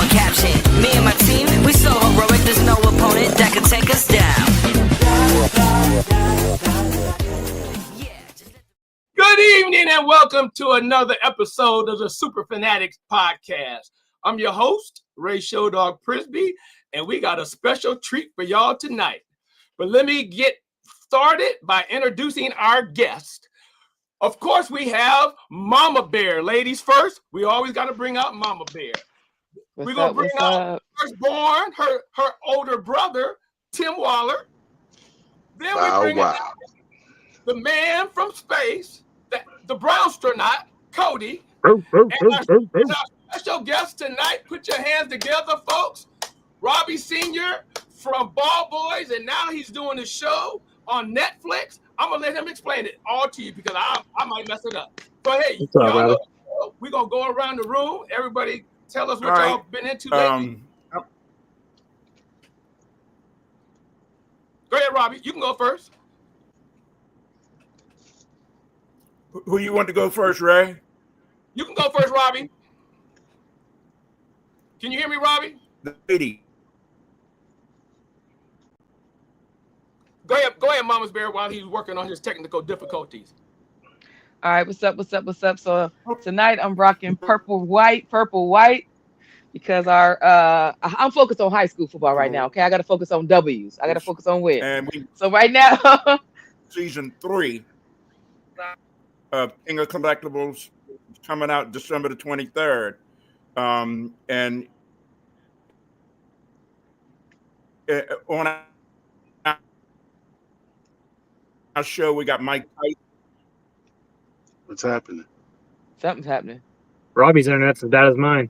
a caption. Me and my team, we so heroic, there's no opponent that can take us down. Good evening and welcome to another episode of the Superfan Addicts Podcast. I'm your host, Ray Showdog Prisby, and we got a special treat for y'all tonight. But let me get started by introducing our guest. Of course, we have Mama Bear. Ladies first, we always got to bring out Mama Bear. We're going to bring out firstborn, her older brother, Tim Waller. Then we bring out the man from space, the brown-astronaut, Cody. And our special guest tonight, put your hands together, folks. Robbie Sr. from Ball Boys, and now he's doing a show on Netflix. I'm going to let him explain it all to you because I might mess it up. Go ahead. We're going to go around the room. Everybody tell us what y'all been into lately. Go ahead, Robbie. You can go first. Who you want to go first, Ray? You can go first, Robbie. Can you hear me, Robbie? The lady. Go ahead, Mama's Bear, while he's working on his technical difficulties. All right, what's up? So tonight I'm rocking purple, white, because I'm focused on high school football right now. Okay, I got to focus on W's. I got to focus on wins. So right now, season 3 of King of Collectibles coming out December the 23rd, and on our show we got Mike Tyson. What's happening? Something's happening. Robbie's internet's as bad as mine.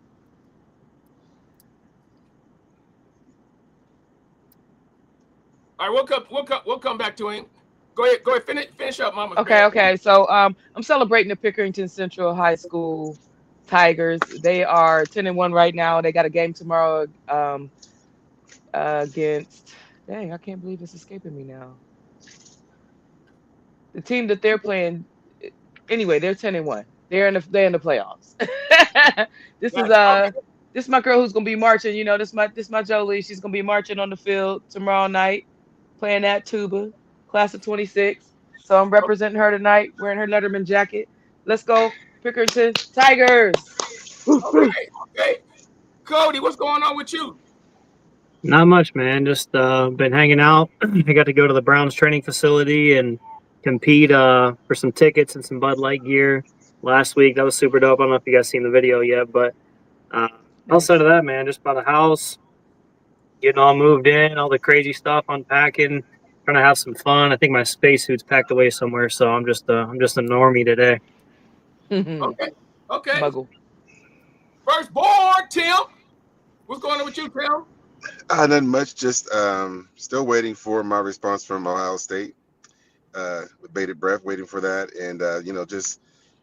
All right, we'll come back to him. Go ahead, finish up, Mama. Okay. So I'm celebrating the Pickerington Central High School Tigers. They are 10-1 right now. They got a game tomorrow against. Dang, I can't believe it's escaping me now. The team that they're playing. Anyway, they're 10-1. They're in the playoffs. This is my girl who's gonna be marching. You know, this my Jolie. She's gonna be marching on the field tomorrow night, playing that tuba. Class of 26. So I'm representing her tonight, wearing her Letterman jacket. Let's go, Pickerington Tigers. Okay. Cody, what's going on with you? Not much, man. Just been hanging out. I got to go to the Browns training facility and compete for some tickets and some Bud Light gear last week. That was super dope. I don't know if you guys seen the video yet, but outside of that, man, just by the house, getting all moved in, all the crazy stuff, unpacking, trying to have some fun. I think my spacesuit's packed away somewhere, so I'm just a normie today. Okay. Muggle. Firstborn, Tim. What's going on with you, Tim? Nothing much. Just still waiting for my response from Ohio State. With bated breath, waiting for that, and just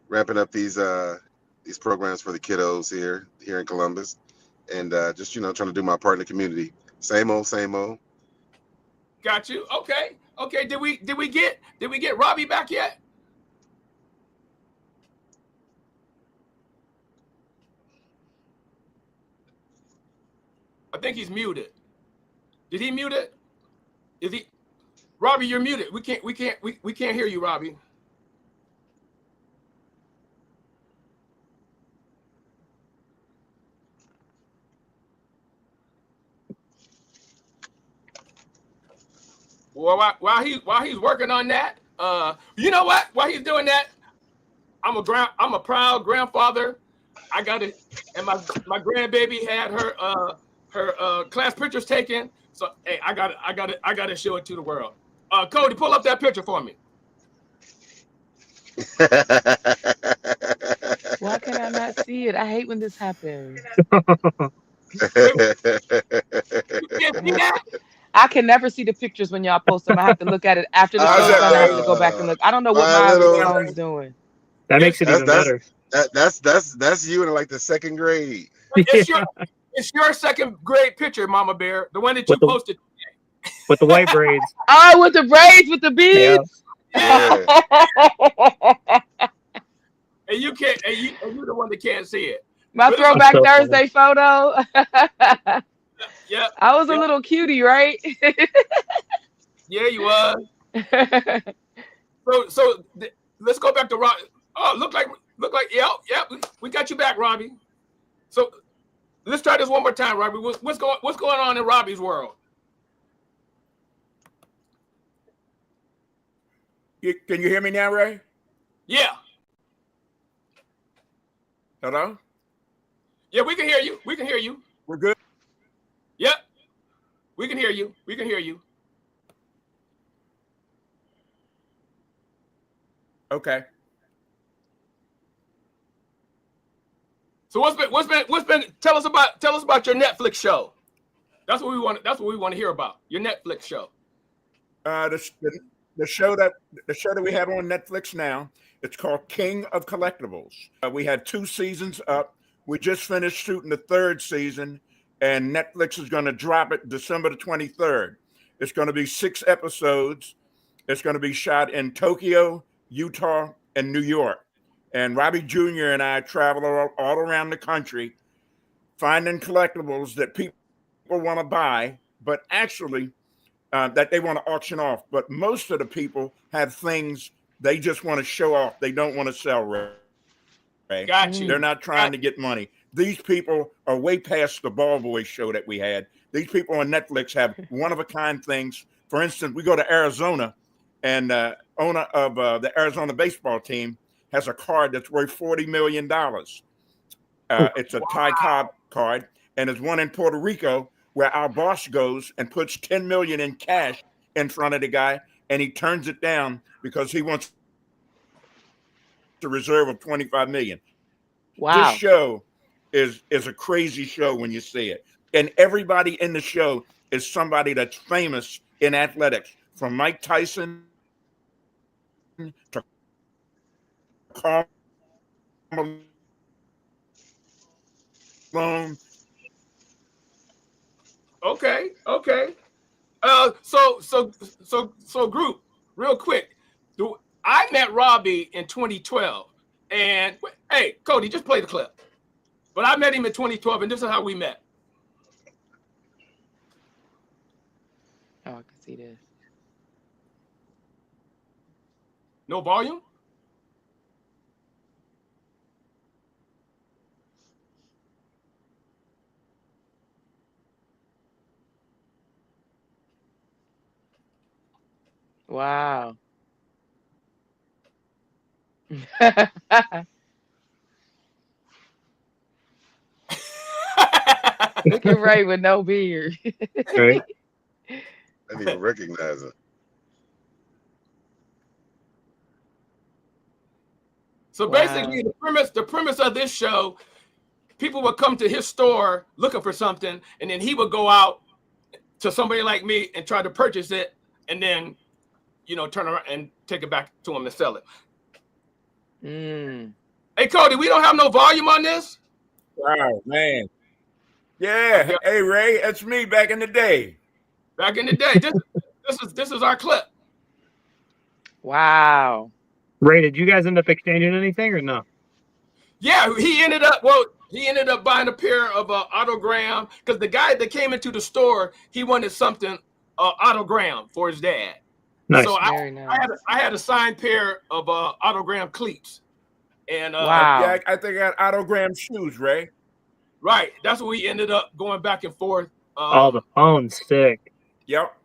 ramping up these programs for the kiddos here in Columbus, and just trying to do my part in the community. Same old. Got you. Okay. Did we get Robbie back yet? I think he's muted. Did he mute it? Is he? Robbie, you're muted. We can't hear you, Robbie. Well, while he's working on that, you know what? While he's doing that, I'm a proud grandfather. I got it, and my grandbaby had her class pictures taken. So hey, I got to show it to the world. Cody, pull up that picture for me. Why can I not see it? I hate when this happens. You can't see that? I can never see the pictures when y'all post them. I have to look at it after the show's done. I have to go back and look. I don't know what my phone's doing. That makes it even better. That's you in like the second grade. It's your second grade picture, Mama Bear, the one that you posted today. With the white braids. Oh, with the braids, with the beads. Yeah. And you're the one that can't see it. My But it's throwback so funny. Thursday photo. yeah, I was a yeah, little cutie, right? yeah, you was. Let's go back to Robbie. Oh, look like, yeah, we got you back, Robbie. So let's try this one more time, Robbie. What's going on in Robbie's world? Can you hear me now, Ray? Yeah, Hello? yeah, we can hear you. We can hear you. We're good? Yep, we can hear you. We can hear you. Okay. So what's been? Tell us about your Netflix show. That's what we want to hear about. Your Netflix show. The show that we have on Netflix now, it's called King of Collectibles. We had 2 seasons up. We just finished shooting the 3rd season, and Netflix is going to drop it December the 23rd. It's going to be 6 episodes. It's going to be shot in Tokyo, Utah, and New York. And Robbie Jr. and I travel all around the country finding collectibles that people want to buy, but actually that they want to auction off. But most of the people have things they just want to show off. They don't want to sell, Ray. Got you. They're not trying to get money. These people are way past the Ball Boy show that we had. These people on Netflix have one-of-a-kind things. For instance, we go to Arizona, and owner of the Arizona baseball team has a card that's worth $40 million. It's a Ty Cobb card, and there's one in Puerto Rico where our boss goes and puts $10 million in cash in front of the guy, and he turns it down because he wants a reserve of $25 million. Wow. This show is a crazy show when you see it, and everybody in the show is somebody that's famous in athletics, from Mike Tyson to Karl Malone. Okay. So group, real quick. I met Robbie in 2012, and hey, Cody, just play the clip. But I met him in 2012, and this is how we met. Oh, I can see this. No volume? Wow. Look at Ray with no beard. Right? I didn't even recognize it. So basically, the premise of this show, people would come to his store looking for something, and then he would go out to somebody like me and try to purchase it, and then, turn around and take it back to him and sell it. Hey, Cody, we don't have no volume on this? Wow, man. Yeah. Hey, Ray, that's me back in the day. Back in the day. This is our clip. Wow. Ray, did you guys end up exchanging anything or no? Yeah, he ended up buying a pair of autogram, because the guy that came into the store, he wanted something autogram for his dad. Nice. So Very nice. I had a signed pair of autogram cleats. And Wow. Yeah, I think I had autogram shoes, Ray. right, that's what we ended up going back and forth. Oh, the phone stick. Yep.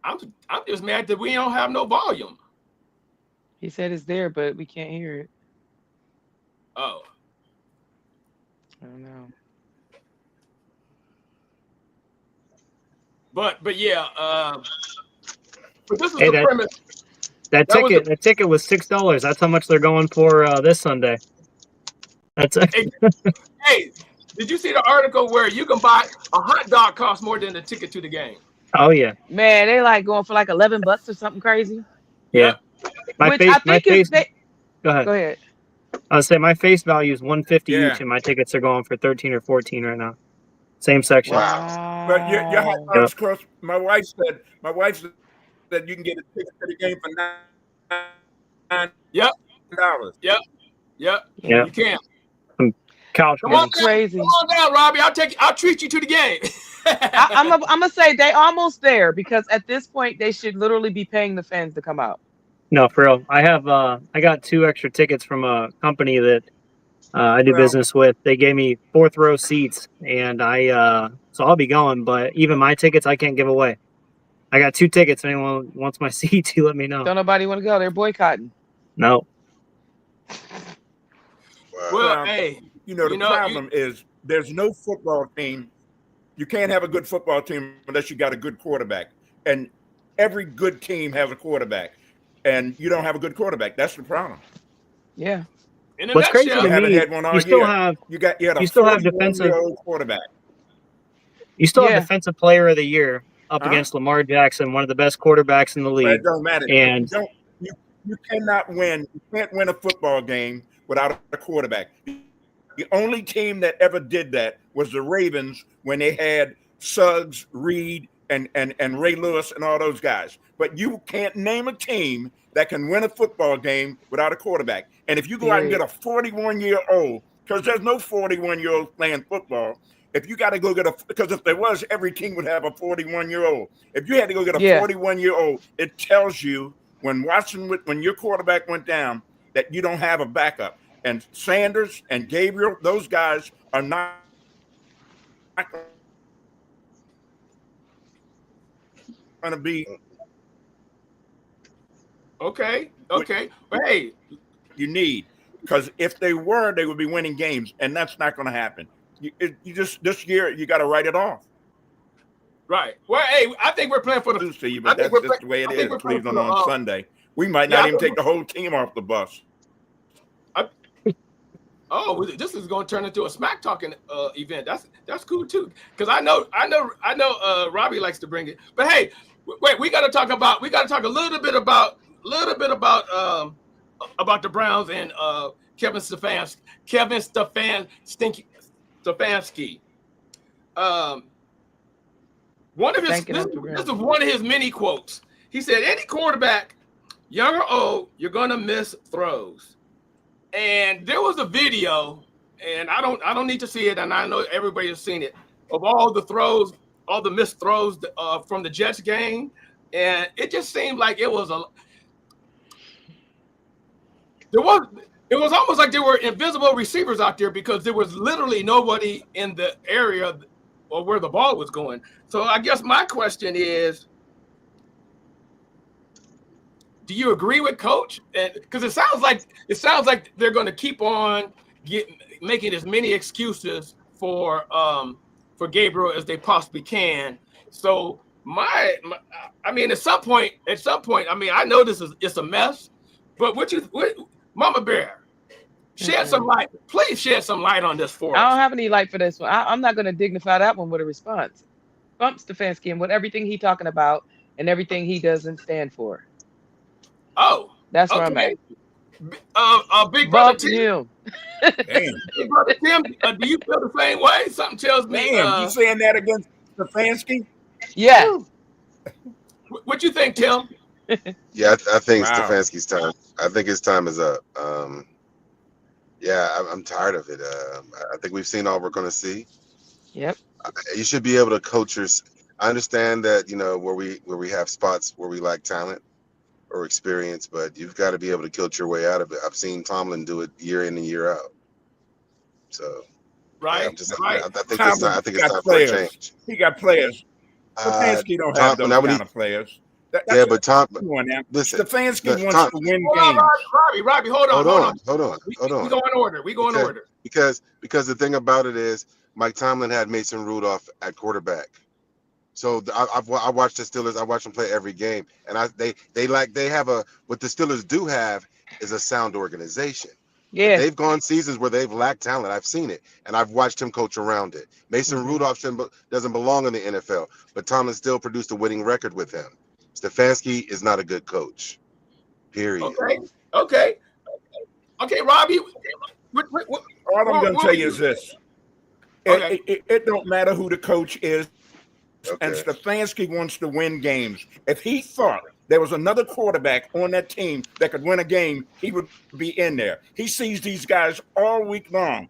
I'm just mad that we don't have no volume. He said it's there, but we can't hear it. Oh. I don't know. But yeah, but this is Hey, the premise. That ticket was $6. That's how much they're going for this Sunday. That's Hey, did you see the article where you can buy a hot dog costs more than the ticket to the game? Oh yeah. Man, they like going for like $11 or something crazy. Yeah. My Which face, I think is go ahead. Go ahead. I was saying my face value is $150 Yeah. each, and my tickets are going for $13 or $14 right now. Same section. Wow. But your hot dogs cost. My wife said you can get a ticket to the game for $9. Yep. Yep. Yeah. You can. Couch Come on, games. down, Crazy. come on down, Robbie. I'll treat you to the game. I'm gonna say they almost there because at this point they should literally be paying the fans to come out. No, for real. I got 2 extra tickets from a company that I do business with. They gave me 4th row seats, and so I'll be going. But even my tickets, I can't give away. I got 2 tickets. If anyone wants my seats, you let me know. Don't nobody want to go. They're boycotting. No. Wow. Well, hey, the problem is there's no football team. You can't have a good football team unless you got a good quarterback. And every good team has a quarterback. And you don't have a good quarterback. That's the problem. Yeah. in a What's crazy nutshell, to You haven't me, had one all you still year. have You had a you still have 41-year-old quarterback. you still Yeah. have defensive player of the year up Huh? against Lamar Jackson, one of the best quarterbacks in the But it league. don't matter. And You cannot win. You can't win a football game without a quarterback. The only team that ever did that was the Ravens when they had Suggs, Reed, and Ray Lewis and all those guys. But you can't name a team that can win a football game without a quarterback. And if you go out and get a 41-year-old, because there's no 41-year-old playing football. If you got to go get because if there was, every team would have a 41-year-old. If you had to go get a 41-year-old, it tells you when your quarterback went down that you don't have a backup. And Sanders and Gabriel, those guys are not going to be. okay. But hey, You need, because if they were, they would be winning games, and that's not going to happen. You just this year you got to write it off. right. Well, hey, I think we're playing for the. Lose to you, I but think that's we're just the way it I think is. we're playing Cleveland for the, on Sunday. We might yeah, not I even think take the whole team off the bus. Oh, this is going to turn into a smack talking event. That's cool too. Because I know Robbie likes to bring it. But hey, wait, we got to talk a little bit about the Browns and Kevin Stefanski. One of his this is one of his many quotes. He said, "Any quarterback, young or old, you're going to miss throws." And there was a video, and I don't need to see it, and I know everybody has seen it, of all the throws, all the missed throws from the Jets game, and it just seemed like it was almost like there were invisible receivers out there because there was literally nobody in the area or where the ball was going. So I guess my question is, do you agree with Coach? Because it sounds like they're going to keep on making as many excuses for Gabriel as they possibly can. So I mean, at some point, I mean, I know it's a mess, but what Mama Bear, shed some light. Please shed some light on this for us. I don't have any light for this one. I'm not going to dignify that one with a response. Bump Stefanski and with everything he's talking about and everything he doesn't stand for. Oh, that's where I'm at. Big brother Bump him. Damn. Big brother Tim, do you feel the same way? Something tells me. Damn, you saying that against Stefanski? Yeah. What you think, Tim? Yeah, I think Wow. Stefanski's time. I think his time is up. Yeah, I'm tired of it. I think we've seen all we're going to see. Yep. You should be able to coach your. I understand that where we have spots where we lack talent or experience, but you've got to be able to coach your way out of it. I've seen Tomlin do it year in and year out. So right, yeah, right. I think it's time for a change. He got players. Stefanski don't have those kind of players. But Tom, listen, Stefanski wants to win games. Robbie, hold on. We go in order. Because the thing about it is, Mike Tomlin had Mason Rudolph at quarterback. So I watched the Steelers. I watch them play every game, and what the Steelers do have is a sound organization. Yeah, they've gone seasons where they've lacked talent. I've seen it, and I've watched him coach around it. Mason Rudolph doesn't belong in the NFL, but Tomlin still produced a winning record with him. Stefanski is not a good coach. Period. Okay, Robbie. All I'm going to tell you is this: it don't matter who the coach is. Okay. And Stefanski wants to win games. If he thought there was another quarterback on that team that could win a game, he would be in there. He sees these guys all week long.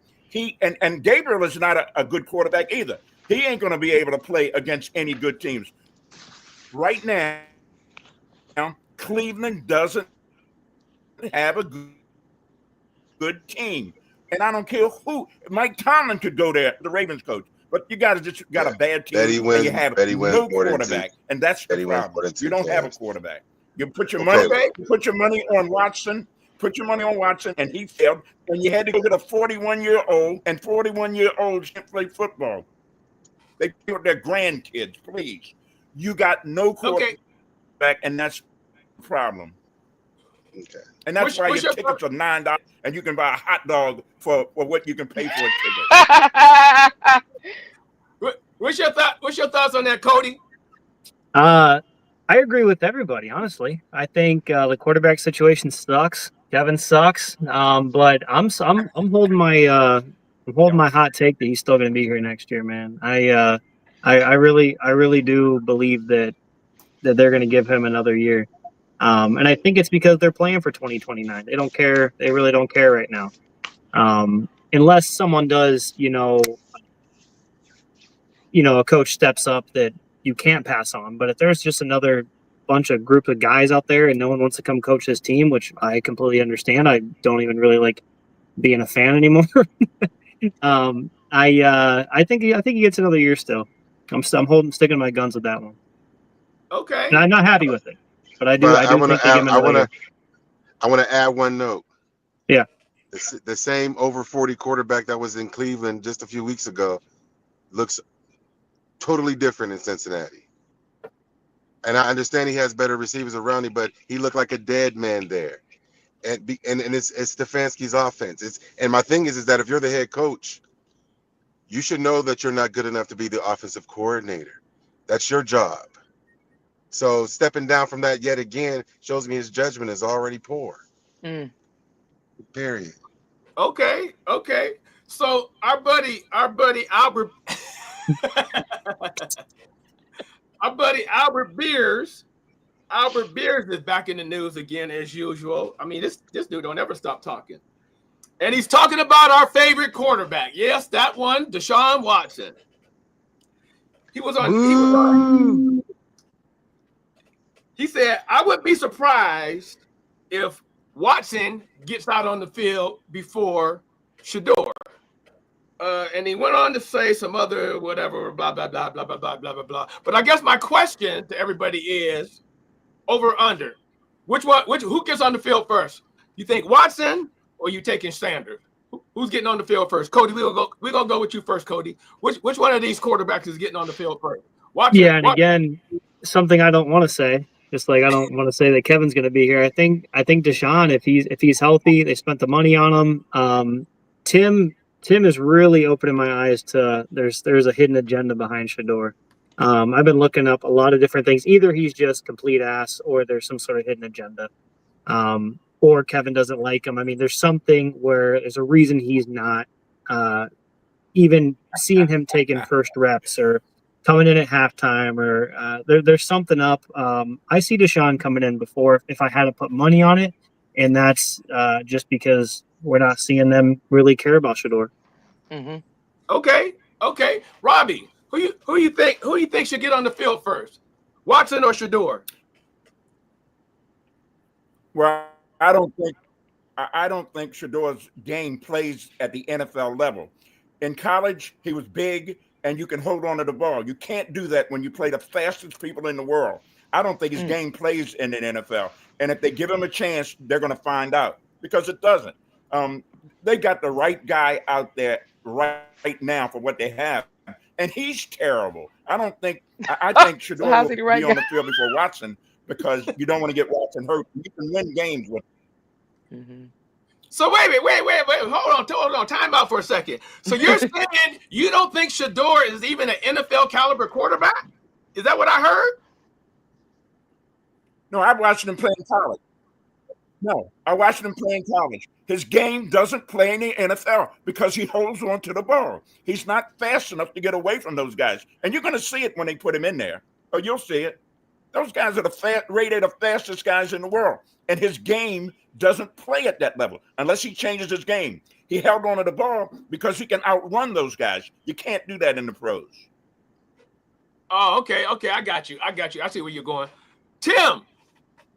And Gabriel is not a good quarterback either. He ain't going to be able to play against any good teams. Right now, Cleveland doesn't have a good team. And I don't care who. Mike Tomlin could go there, the Ravens coach. But you got a bad team. And you have no quarterback. And that's the problem. You don't have a quarterback. You put your money on Watson. Put your money on Watson, and he failed. And you had to go get a 41-year-old, and 41-year-olds can't play football. They killed their grandkids, please. You got no quarterback, and that's the problem. Okay. And that's why your tickets are $9, and you can buy a hot dog for what you can pay for a ticket. What's your thoughts on that, Cody? I agree with everybody, honestly. I think the quarterback situation sucks. Kevin sucks, but I'm holding my hot take that he's still going to be here next year, man. I really do believe that they're going to give him another year, and I think it's because they're playing for 2029. They don't care. They really don't care right now, unless someone does, a coach steps up that you can't pass on. But if there's just another group of guys out there and no one wants to come coach this team, which I completely understand. I don't even really like being a fan anymore. I think he gets another year still. I'm sticking to my guns with that one. Okay. And I'm not happy with it, but I want to add one note. Yeah. The same over 40 quarterback that was in Cleveland just a few weeks ago looks totally different in Cincinnati. And I understand he has better receivers around him, but he looked like a dead man there. And it's Stefanski's offense. And my thing is that if you're the head coach, you should know that you're not good enough to be the offensive coordinator. That's your job. So stepping down from that yet again shows me his judgment is already poor. Period. Okay. So our buddy Albert our buddy Albert Beers is back in the news again as usual. I mean, this dude don't ever stop talking. And he's talking about our favorite quarterback. Yes, that one, Deshaun Watson. He said, I wouldn't be surprised if Watson gets out on the field before Shador. And he went on to say some other whatever, blah, blah, blah, blah, blah, blah, blah, blah, blah. But I guess my question to everybody is over under. Who gets on the field first? You think Watson or you taking Sanders? Who's getting on the field first? Cody, we're gonna go with you first, Cody. Which one of these quarterbacks is getting on the field first? Watson, yeah, and again, something I don't want to say. Just like I don't want to say that Kevin's going to be here. I think Deshaun, if he's healthy, they spent the money on him. Tim is really opening my eyes to there's a hidden agenda behind Shador. I've been looking up a lot of different things. Either he's just complete ass, or there's some sort of hidden agenda, or Kevin doesn't like him. I mean, there's something where there's a reason he's not even seeing him taking first reps or coming in at halftime, or there's something up. I see Deshaun coming in before if I had to put money on it, and that's just because we're not seeing them really care about Shador. Mm-hmm. Okay. Robbie, who you think should get on the field first, Watson or Shador? Well, I don't think Shador's game plays at the NFL level. In college, he was big, and you can hold on to the ball. You can't do that when you play the fastest people in the world. I don't think his game plays in the NFL. And if they give him a chance, they're going to find out, because it doesn't. They got the right guy out there right now for what they have, and he's terrible. I think Shador will be on the field before Watson, because you don't want to get Watson hurt. You can win games with him. Mm-hmm. So wait. Hold on. Time out for a second. So you're saying you don't think Shador is even an NFL caliber quarterback? Is that what I heard? No, I watched him play in college. I watched him play in college. His game doesn't play in the NFL because he holds on to the ball. He's not fast enough to get away from those guys. And you're going to see it when they put him in there. Oh, you'll see it. Those guys are rated the fastest guys in the world. And his game doesn't play at that level unless he changes his game. He held on to the ball because he can outrun those guys. You can't do that in the pros. Oh, okay. I got you. I see where you're going. Tim.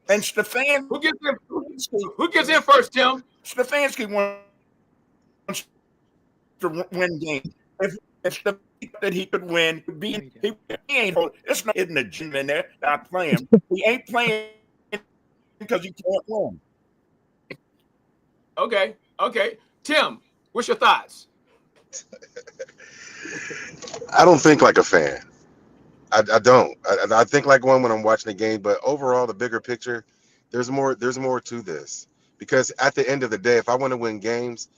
And Stefanski. Who gets in first, Tim? Stefanski wants to win games. If the that he could win, he ain't. It's not in the gym in there. Not playing. He ain't playing because he can't win. Okay. Tim, what's your thoughts? I don't think like a fan. I don't. I think like one when I'm watching a game, but overall, the bigger picture, there's more to this. Because at the end of the day, if I want to win games,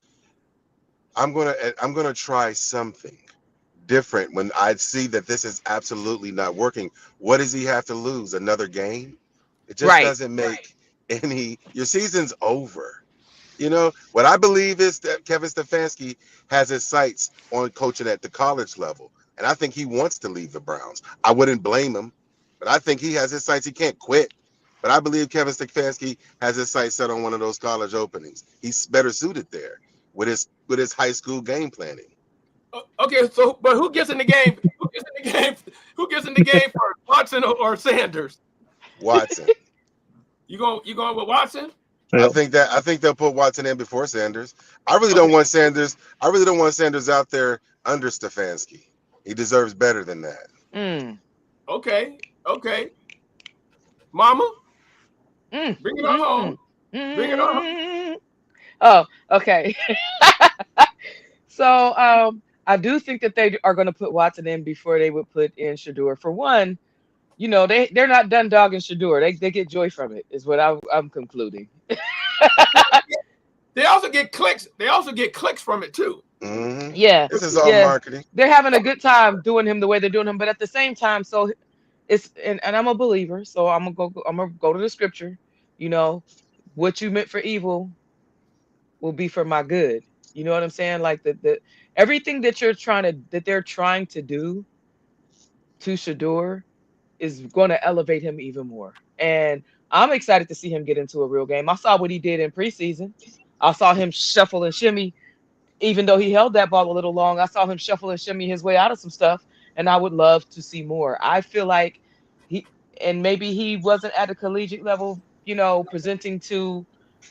I'm gonna try something different when I see that this is absolutely not working. What does he have to lose? Another game? It just doesn't make any. Your season's over. You know what I believe is that Kevin Stefanski has his sights on coaching at the college level, and I think he wants to leave the Browns. I wouldn't blame him, but I think he has his sights. He can't quit. But I believe Kevin Stefanski has his sights set on one of those college openings. He's better suited there with his high school game planning. Okay, so but who gets in the game? Who gets in the game first, Watson or Sanders? Watson. You going with Watson? I think they'll put Watson in before Sanders. I really don't want Sanders. I really don't want Sanders out there under Stefanski. He deserves better than that. Okay. Mama, bring it on home. Bring it on home. Oh, okay. So I do think that they are going to put Watson in before they would put in Shador. For one, you know, they're not done dogging Shador. They get joy from it, is what I'm concluding. They also get clicks. They also get clicks from it too. Mm-hmm. Yeah, this is all marketing. They're having a good time doing him the way they're doing him, but at the same time, so it's and I'm a believer, so I'm gonna go to the scripture. You know, what you meant for evil will be for my good. You know what I'm saying? Like the everything that they're trying to do to Shador is going to elevate him even more. And I'm excited to see him get into a real game. I saw what he did in preseason. I saw him shuffle and shimmy, even though he held that ball a little long. I saw him shuffle and shimmy his way out of some stuff, and I would love to see more. I feel like maybe he wasn't at a collegiate level, you know, presenting to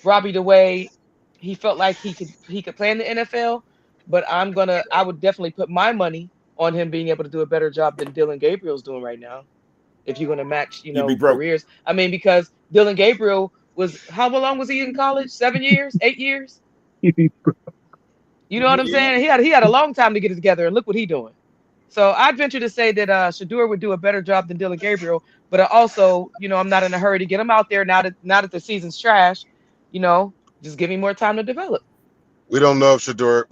Robbie the way he felt like he could play in the NFL. But I would definitely put my money on him being able to do a better job than Dylan Gabriel's doing right now. If you're going to match, you know, careers. I mean, because Dylan Gabriel how long was he in college? 7 years, 8 years? You know what I'm saying? He had a long time to get it together, and look what he's doing. So I'd venture to say that Shador would do a better job than Dylan Gabriel, but also, you know, I'm not in a hurry to get him out there now that the season's trash. You know, just give me more time to develop. We don't know if Shador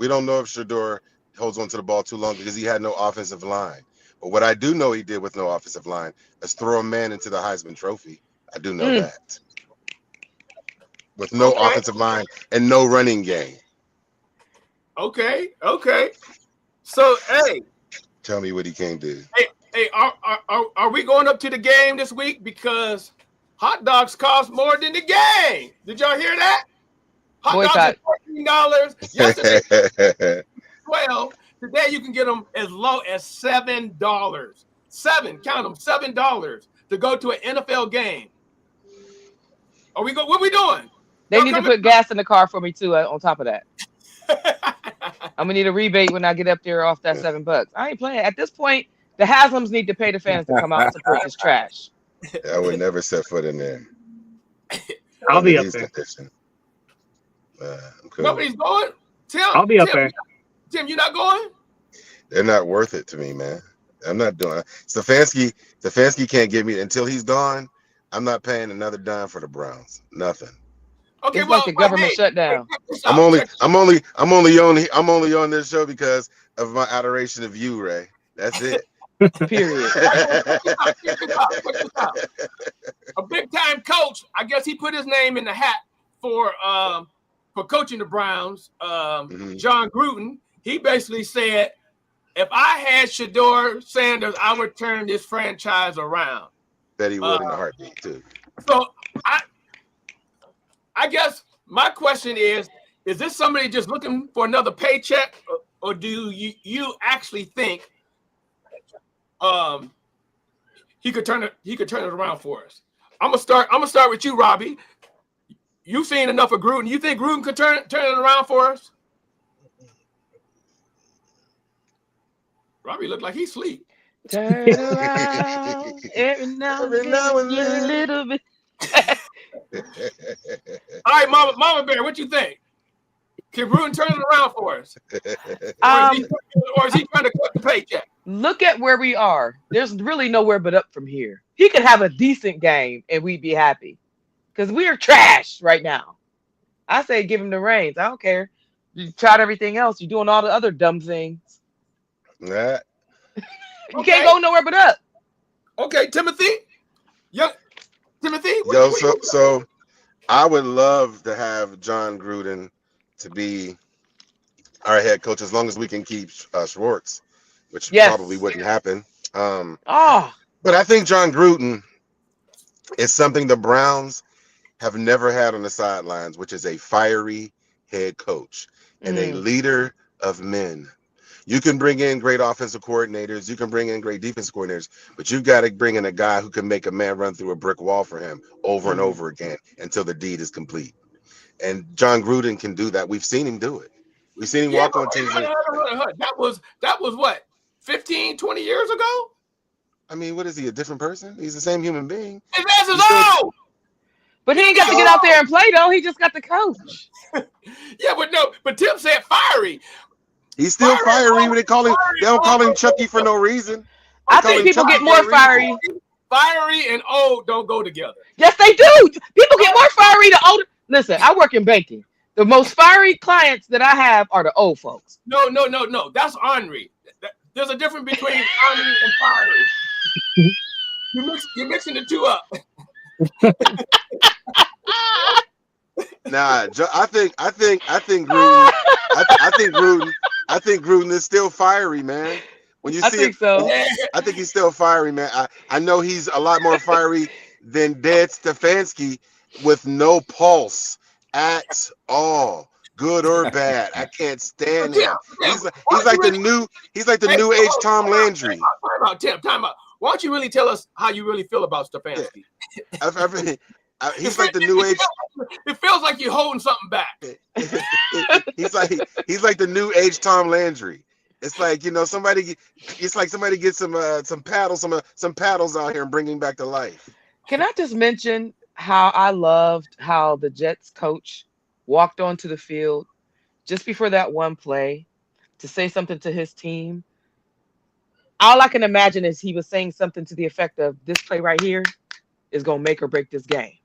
holds on to the ball too long because he had no offensive line. But what I do know he did with no offensive line is throw a man into the Heisman Trophy. I do know that. With no offensive line and no running game. Okay. So, hey. Tell me what he can't do. Hey, are we going up to the game this week? Because hot dogs cost more than the game. Did y'all hear that? Hot dogs are $14. Yesterday, $12. Today you can get them as low as $7. Count them, $7 to go to an NFL game. What we doing? They need to put gas in the car for me too. On top of that, I'm gonna need a rebate when I get up there off that $7. I ain't playing. At this point, the Haslams need to pay the fans to come out and support this trash. I would never set foot in there. I'll be up there. Cool. Nobody's going? I'll be up there. Tim, you not going? They're not worth it to me, man. I'm not doing it. Stefanski can't get me until he's gone. I'm not paying another dime for the Browns. Nothing. Okay, it's like a government shutdown. I'm only on this show because of my adoration of you, Ray. That's it. Period. A big time coach. I guess he put his name in the hat for coaching the Browns. John Gruden. He basically said, if I had Shador Sanders, I would turn this franchise around. Bet he would in a heartbeat too. So I guess my question is this somebody just looking for another paycheck, or do you actually think he could turn it around for us? I'm gonna start with you, Robbie. You've seen enough of Gruden. You think Gruden could turn it around for us? Robbie looked like he's asleep. Turn around every now and then, a little bit. All right, Mama Bear, what you think? Can Gruden turn it around for us? Or is he trying to cut the paycheck? Look at where we are. There's really nowhere but up from here. He could have a decent game and we'd be happy. Because we are trash right now. I say give him the reins. I don't care. You tried everything else. You're doing all the other dumb things. Nah. You can't go nowhere but up. Okay, Timothy. Timothy. So I would love to have John Gruden to be our head coach as long as we can keep Schwartz, which probably wouldn't happen. But I think John Gruden is something the Browns have never had on the sidelines, which is a fiery head coach and a leader of men. You can bring in great offensive coordinators, you can bring in great defensive coordinators, but you've got to bring in a guy who can make a man run through a brick wall for him over and over again until the deed is complete. And John Gruden can do that. We've seen him do it. We've seen him walk on teams. That was what, 15, 20 years ago? I mean, what is he, a different person? He's the same human being. His ass is old. But he ain't got to get out there and play, though. He just got the coach. Yeah, but Tim said fiery. He's still fiery. They don't call him Chucky for no reason. I think people get more fiery. Fiery and old don't go together. Yes, they do. People get more fiery the older. Listen, I work in banking. The most fiery clients that I have are the old folks. No. That's ornery. There's a difference between ornery and fiery. You're mixing the two up. Nah, I think Gruden is still fiery, man. When you see I think he's still fiery, man. I know he's a lot more fiery than Dead Stefanski with no pulse at all, good or bad. I can't stand him. He's like the new age Tom Landry. Time out. Why don't you really tell us how you really feel about Stefanski? He's like the new age. It feels like you're holding something back. He's like the new age Tom Landry. It's like, somebody gets some paddles out here and bring him back to life. Can I just mention how I loved how the Jets coach walked onto the field just before that one play to say something to his team? All I can imagine is he was saying something to the effect of, this play right here is going to make or break this game.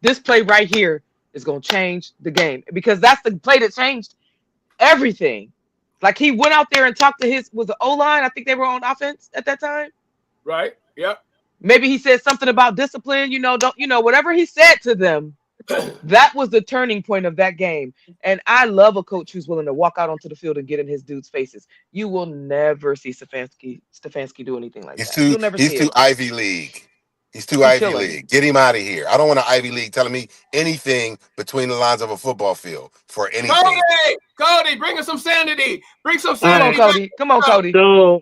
This play right here is going to change the game, because that's the play that changed everything. Like, he went out there and talked to was the O-line. I think they were on offense at that time. Right. Yep. Maybe he said something about discipline, whatever he said to them, that was the turning point of that game. And I love a coach who's willing to walk out onto the field and get in his dudes' faces. You will never see Stefanski do anything like that. You'll never see He's too Ivy League. He's too Ivy League. Get him out of here. I don't want an Ivy League telling me anything between the lines of a football field for anything. Cody, bring us some sanity. Bring some sanity. Come on, Cody. So,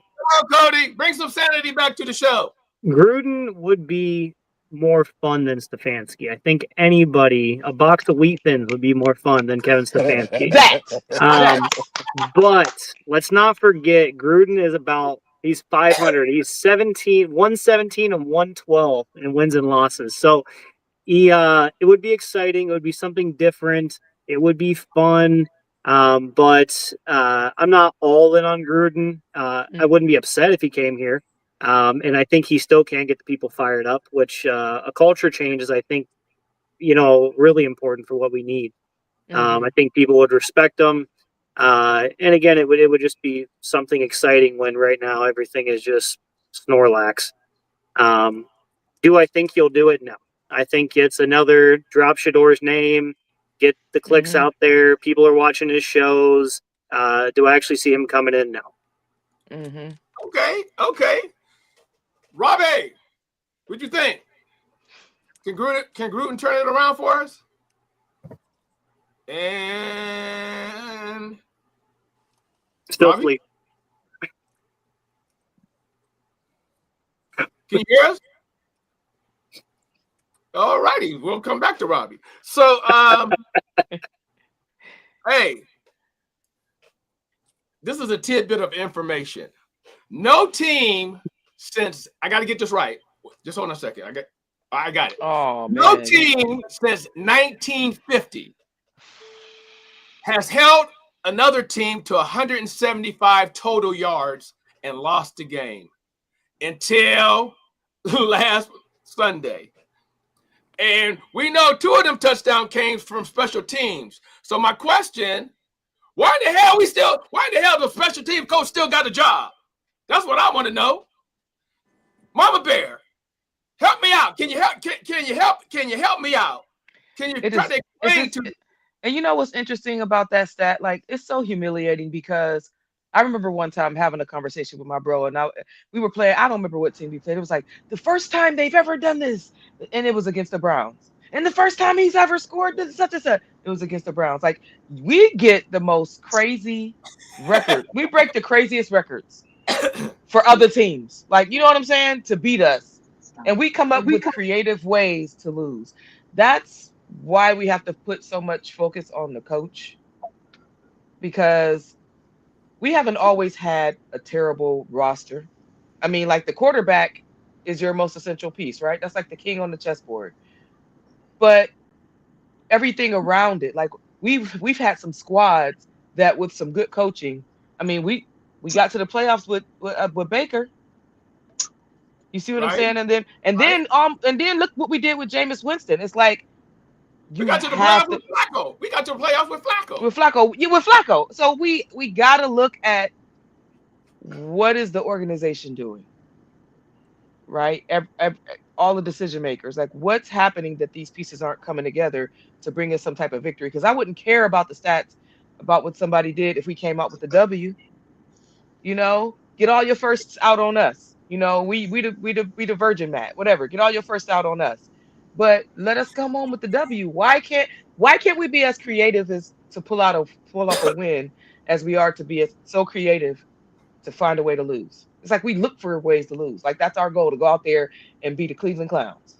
Cody, bring some sanity back to the show. Gruden would be more fun than Stefanski. I think a box of wheat thins would be more fun than Kevin Stefanski. But let's not forget, Gruden is he's 500. He's 117 and 112 in wins and losses. So it would be exciting. It would be something different. It would be fun. But I'm not all in on Gruden. I wouldn't be upset if he came here. And I think he still can get the people fired up, which a culture change is, I think, really important for what we need. I think people would respect him. And again, it would just be something exciting when right now everything is just Snorlax. Do I think he'll do it? No. I think it's another drop Shador's name, get the clicks out there. People are watching his shows. Do I actually see him coming in? No. Okay. Robbie. What you think? Can Gruden turn it around for us? And Still Robbie? sleep. Can you hear us? All righty, we'll come back to Robbie. So, hey, this is a tidbit of information. No team since I got to get this right. Just hold on a second. I got it. Oh man. No team since 1950 has held another team to 175 total yards and lost the game until last Sunday. And we know 2 of them touchdown came from special teams. So my question, why the hell the special team coach still got a job? That's what I want to know. Mama Bear, help me out. Can you help me out? Can you try to explain to me? And you know what's interesting about that stat? Like, it's so humiliating because I remember one time having a conversation with my bro, and we were playing. I don't remember what team we played. It was like the first time they've ever done this, and it was against the Browns. And the first time he's ever scored this, such and such, it was against the Browns. Like, we get the most crazy record. We break the craziest records for other teams. Like, you know what I'm saying? To beat us, and we come up with creative ways to lose. That's why we have to put so much focus on the coach, because we haven't always had a terrible roster. I mean, like, the quarterback is your most essential piece, right? That's like the king on the chessboard. But everything around it, like, we've had some squads that with some good coaching, I mean, we got to the playoffs with Baker. You see what I'm saying? And then look what we did with Jameis Winston. It's like, we got to the playoffs with Flacco. We got to the playoffs with Flacco. With Flacco. So we got to look at what is the organization doing, right? All the decision makers, like, what's happening that these pieces aren't coming together to bring us some type of victory? Because I wouldn't care about the stats about what somebody did if we came out with a W. You know, get all your firsts out on us. You know, we the virgin mat, whatever. Get all your firsts out on us. But let us come home with the W. Why can't we be as creative as to pull off a win as we are to be so creative to find a way to lose? It's like we look for ways to lose. Like, that's our goal, to go out there and beat the Cleveland Clowns.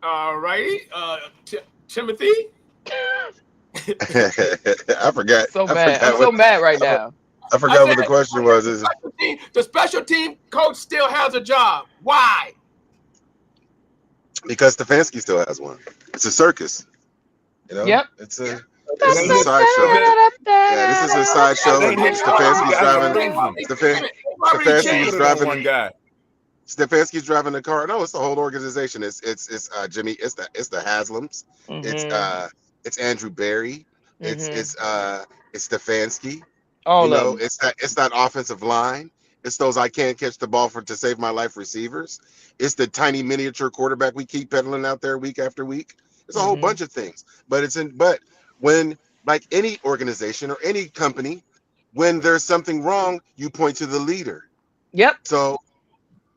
All righty, Timothy. I forgot. I'm so mad right now. I forgot what the question was. The special team coach still has a job. Why? Because Stefanski still has one. It's a circus. You know? Yep. It's a sideshow. Yeah, this is a sideshow. Stefanski's driving the car. No, it's the whole organization. It's Jimmy. It's the Haslams. Mm-hmm. It's Andrew Berry. It's Stefanski. It's that offensive line. It's those I can't catch the ball to save my life receivers. It's the tiny miniature quarterback we keep peddling out there week after week. It's a whole bunch of things. But when, like any organization or any company, when there's something wrong, you point to the leader. Yep. So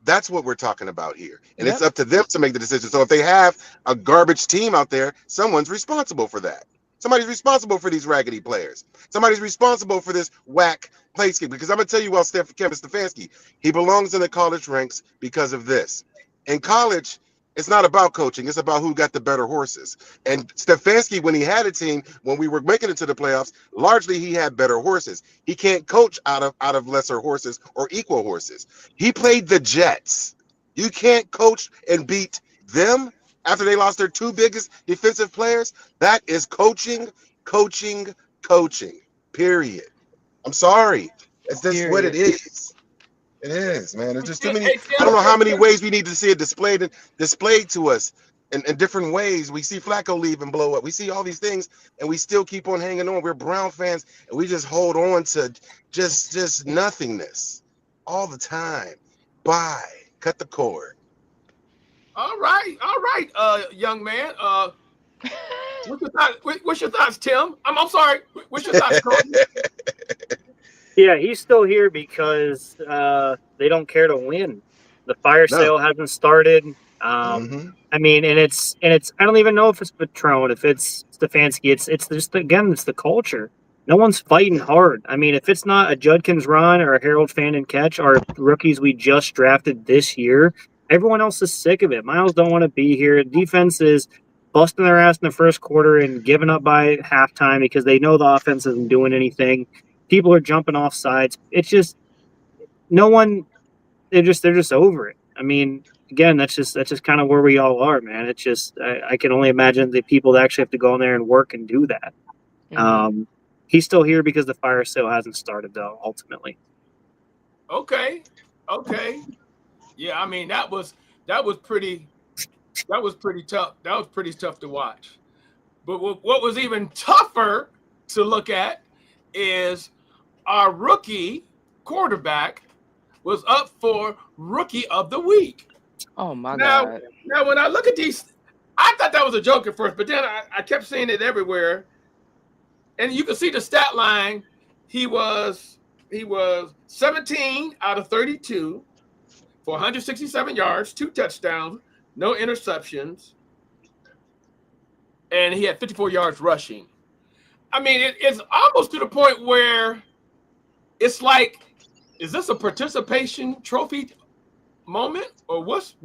that's what we're talking about here. And it's up to them to make the decision. So if they have a garbage team out there, someone's responsible for that. Somebody's responsible for these raggedy players. Somebody's responsible for this whack play scheme. Because I'm going to tell you about Kevin Stefanski. He belongs in the college ranks because of this. In college, it's not about coaching. It's about who got the better horses. And Stefanski, when he had a team, when we were making it to the playoffs, largely he had better horses. He can't coach out of lesser horses or equal horses. He played the Jets. You can't coach and beat them after they lost their 2 biggest defensive players. That is coaching, period. I'm sorry. It's just what it is. It is, man. There's just too many. I don't know how many ways we need to see it displayed to us in different ways. We see Flacco leave and blow up. We see all these things, and we still keep on hanging on. We're Brown fans, and we just hold on to just nothingness all the time. Bye. Cut the cord. All right, young man. What's your thoughts, Tim? I'm sorry. What's your thoughts, Coach? Yeah, he's still here because they don't care to win. The fire No. sale hasn't started. Mhm. I mean, and it's I don't even know if it's Patron, if it's Stefanski. It's just, again, it's the culture. No one's fighting hard. I mean, if it's not a Judkins run or a Harold Fandon catch or rookies we just drafted this year, everyone else is sick of it. Miles don't want to be here. Defense is busting their ass in the first quarter and giving up by halftime because they know the offense isn't doing anything. People are jumping off sides. It's just no one. They're just over it. I mean, again, that's just kind of where we all are, man. It's just I can only imagine the people that actually have to go in there and work and do that. He's still here because the fire sale hasn't started, though. Ultimately. Okay. Yeah, I mean that was pretty tough. That was pretty tough to watch. But what was even tougher to look at is our rookie quarterback was up for Rookie of the Week. Oh my God! Now, when I look at these, I thought that was a joke at first, but then I kept seeing it everywhere, and you can see the stat line. He was 17 out of 32 for 167 yards, 2 touchdowns, no interceptions, and he had 54 yards rushing. I mean, it's almost to the point where it's like, is this a participation trophy moment, or what's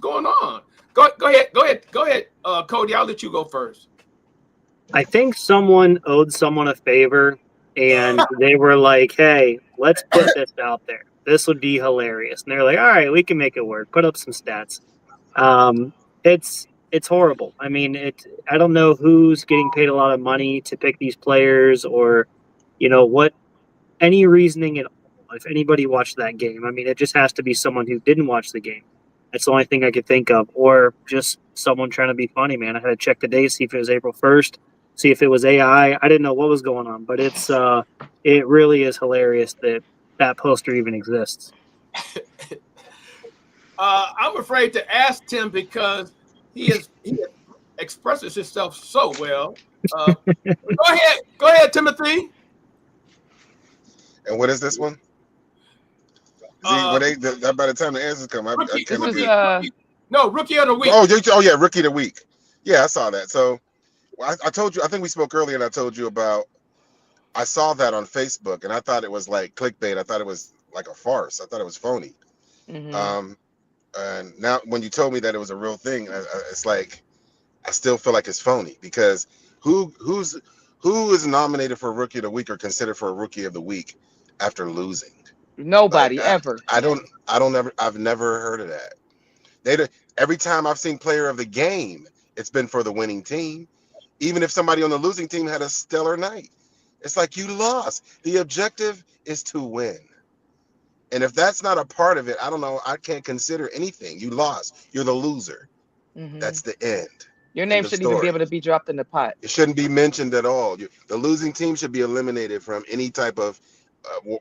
going on? Go ahead, Cody. I'll let you go first. I think someone owed someone a favor, and they were like, "Hey, let's put this out there. This would be hilarious." And they're like, "All right, we can make it work. Put up some stats." It's horrible. I mean, I don't know who's getting paid a lot of money to pick these players, or what any reasoning at all. If anybody watched that game, I mean, it just has to be someone who didn't watch the game. That's the only thing I could think of, or just someone trying to be funny, man. I had to check the day, see if it was April 1st, see if it was AI. I didn't know what was going on, but it really is hilarious that poster even exists. I'm afraid to ask Tim because he expresses himself so well. Go ahead, Timothy. And what is this one? By the time the answers come, Rookie of of the Week. Yeah, Rookie of the Week. Yeah, I saw that. So I told you, I think we spoke earlier, and I told you about, I saw that on Facebook, and I thought it was like clickbait. I thought it was like a farce. I thought it was phony. And now when you told me that it was a real thing, it's like, I still feel like it's phony, because who is nominated for Rookie of the Week or considered for a Rookie of the Week after losing? Nobody ever. I've never heard of that. Every time I've seen Player of the Game, it's been for the winning team. Even if somebody on the losing team had a stellar night, it's like, you lost. The objective is to win. And if that's not a part of it, I don't know. I can't consider anything. You lost. You're the loser. That's the end. Your name shouldn't even be able to be dropped in the pot. It shouldn't be mentioned at all. The losing team should be eliminated from any type of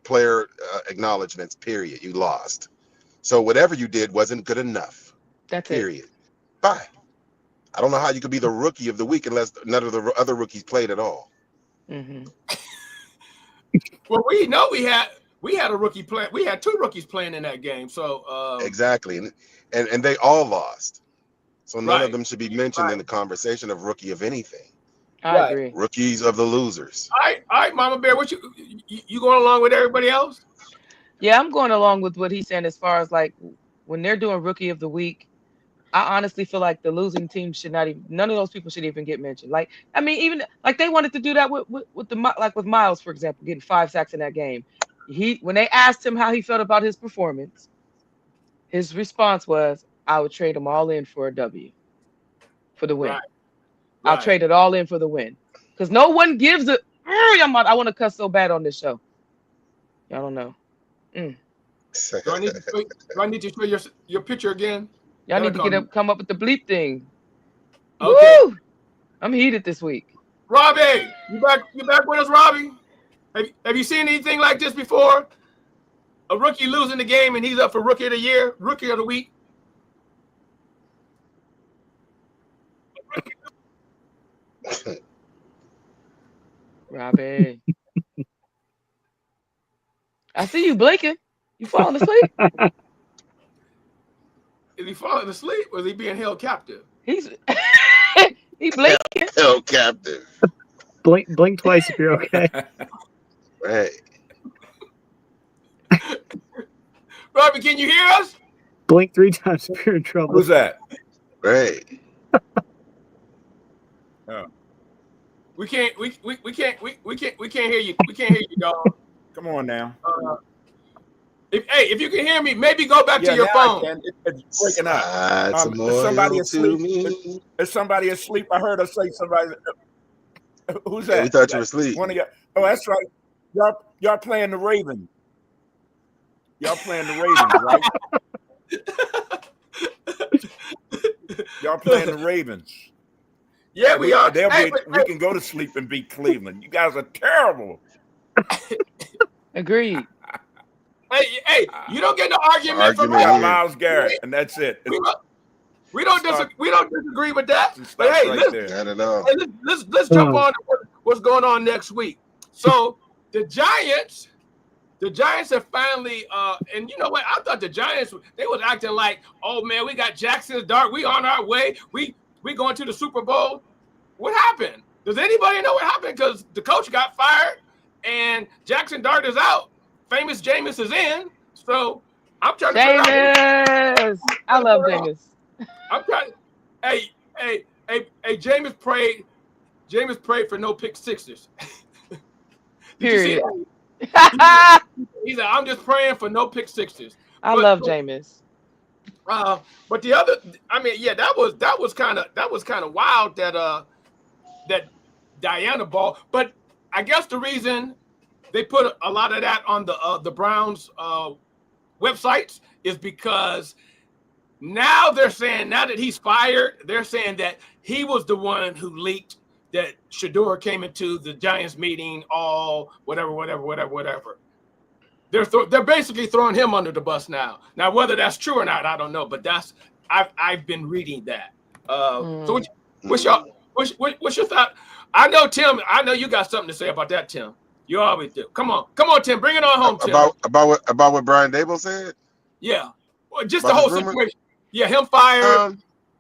player acknowledgments, period. You lost. So whatever you did wasn't good enough. That's period. Bye. I don't know how you could be the Rookie of the Week unless none of the other rookies played at all. Well, we know we had a rookie play. We had 2 rookies playing in that game. So exactly, and they all lost. So none of them should be mentioned in the conversation of rookie of anything. I agree. Rookies of the losers. All right, Mama Bear, what you going along with everybody else? Yeah, I'm going along with what he's saying as far as like when they're doing Rookie of the Week. I honestly feel like the losing team should not even. None of those people should even get mentioned. Like, I mean, even like they wanted to do that with Miles, for example, getting 5 sacks in that game. When they asked him how he felt about his performance, his response was, "I would trade them all in for a W, for the win. Right. I'll trade it all in for the win." Because no one gives a. I want to cuss so bad on this show. Y'all don't know. Do I need to show your picture again? Y'all need to come up with the bleep thing. Okay. Woo! I'm heated this week. Robbie, you back with us, Robbie? Have you seen anything like this before? A rookie losing the game and he's up for Rookie of the Year, Rookie of the Week? Robbie. I see you blinking. You falling asleep? Is he falling asleep or is he being held captive? He's he blinking. Held captive. Blink twice if you're okay. Right. Robbie, can you hear us? Blink 3 times if you're in trouble. Who's that? Right. Oh, We can't hear you. We can't hear you, dog. come on now. If you can hear me, maybe go back to your now I phone. can. It's breaking up. Some Is somebody oil to asleep? me. Is somebody asleep? I heard her say somebody. Who's Yeah, that? we thought you were asleep. One of y'all. Oh, that's right. Y'all playing the Ravens. Y'all playing the Ravens, right? Y'all playing the Ravens. Yeah, we are. We can go to sleep and beat Cleveland. You guys are terrible. Agreed. Hey, you don't get no argument from We got us. Myles Garrett, and that's it. We don't disagree with that. It But hey, starts right listen, there. Not at all. hey, let's jump on to what's going on next week. So the Giants have finally and you know what? I thought the Giants, they was acting like, oh man, we got Jackson's Dart, we on our way, we going to the Super Bowl. What happened? Does anybody know what happened? Because the coach got fired and Jackson Dart is out. Famous Jameis is in. So I'm trying to figure out. Jameis. I love Jameis. I'm trying. Hey, Jameis prayed for no pick sixes. Period. He said, I'm just praying for no pick sixes. I love Jameis. But the other, I mean, yeah, that was kind of wild that Diana ball. But I guess the reason they put a lot of that on the Browns websites is because now they're saying, now that he's fired, they're saying that he was the one who leaked that Shador came into the Giants meeting, all whatever. They're basically throwing him under the bus now. Now, whether that's true or not, I don't know. But I've been reading that. So what's your thought? I know, Tim. I know you got something to say about that, Tim. You always do. Come on, Tim. Bring it on home, Tim. About what Brian Dable said. Yeah, well, just About the whole this rumor? situation. Yeah, him fired,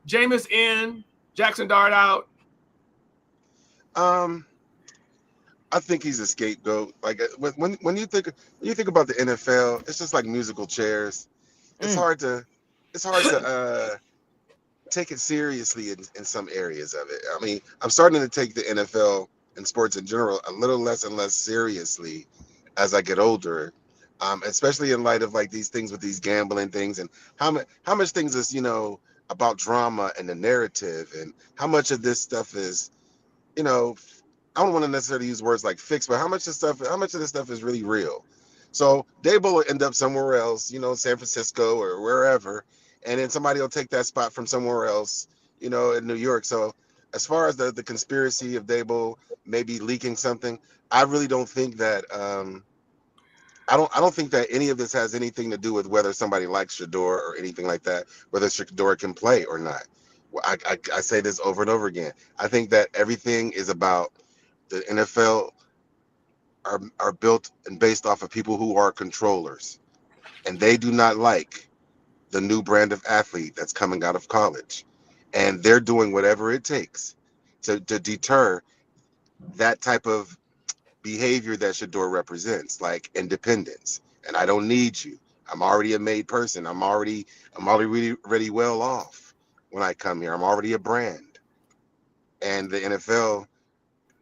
Jameis in, Jackson Dart out. I think he's a scapegoat. Like when you think about the NFL, it's just like musical chairs. It's hard to take it seriously in some areas of it. I mean, I'm starting to take the NFL and sports in general a little less and less seriously as I get older, especially in light of like these things with these gambling things and how much things is about drama and the narrative, and how much of this stuff is I don't want to necessarily use words like fixed, but how much of this stuff is really real. So Dable will end up somewhere else, San Francisco or wherever, and then somebody will take that spot from somewhere else, in New York. So as far as the conspiracy of Dable maybe leaking something, I really don't think that I don't think that any of this has anything to do with whether somebody likes Shador or anything like that, whether Shador can play or not. I say this over and over again. I think that everything is about the NFL are built and based off of people who are controllers, and they do not like the new brand of athlete that's coming out of college, and they're doing whatever it takes to deter that type of behavior that Shador represents, like independence. And I don't need you. I'm already a made person. I'm already really well off when I come here. I'm already a brand, and the NFL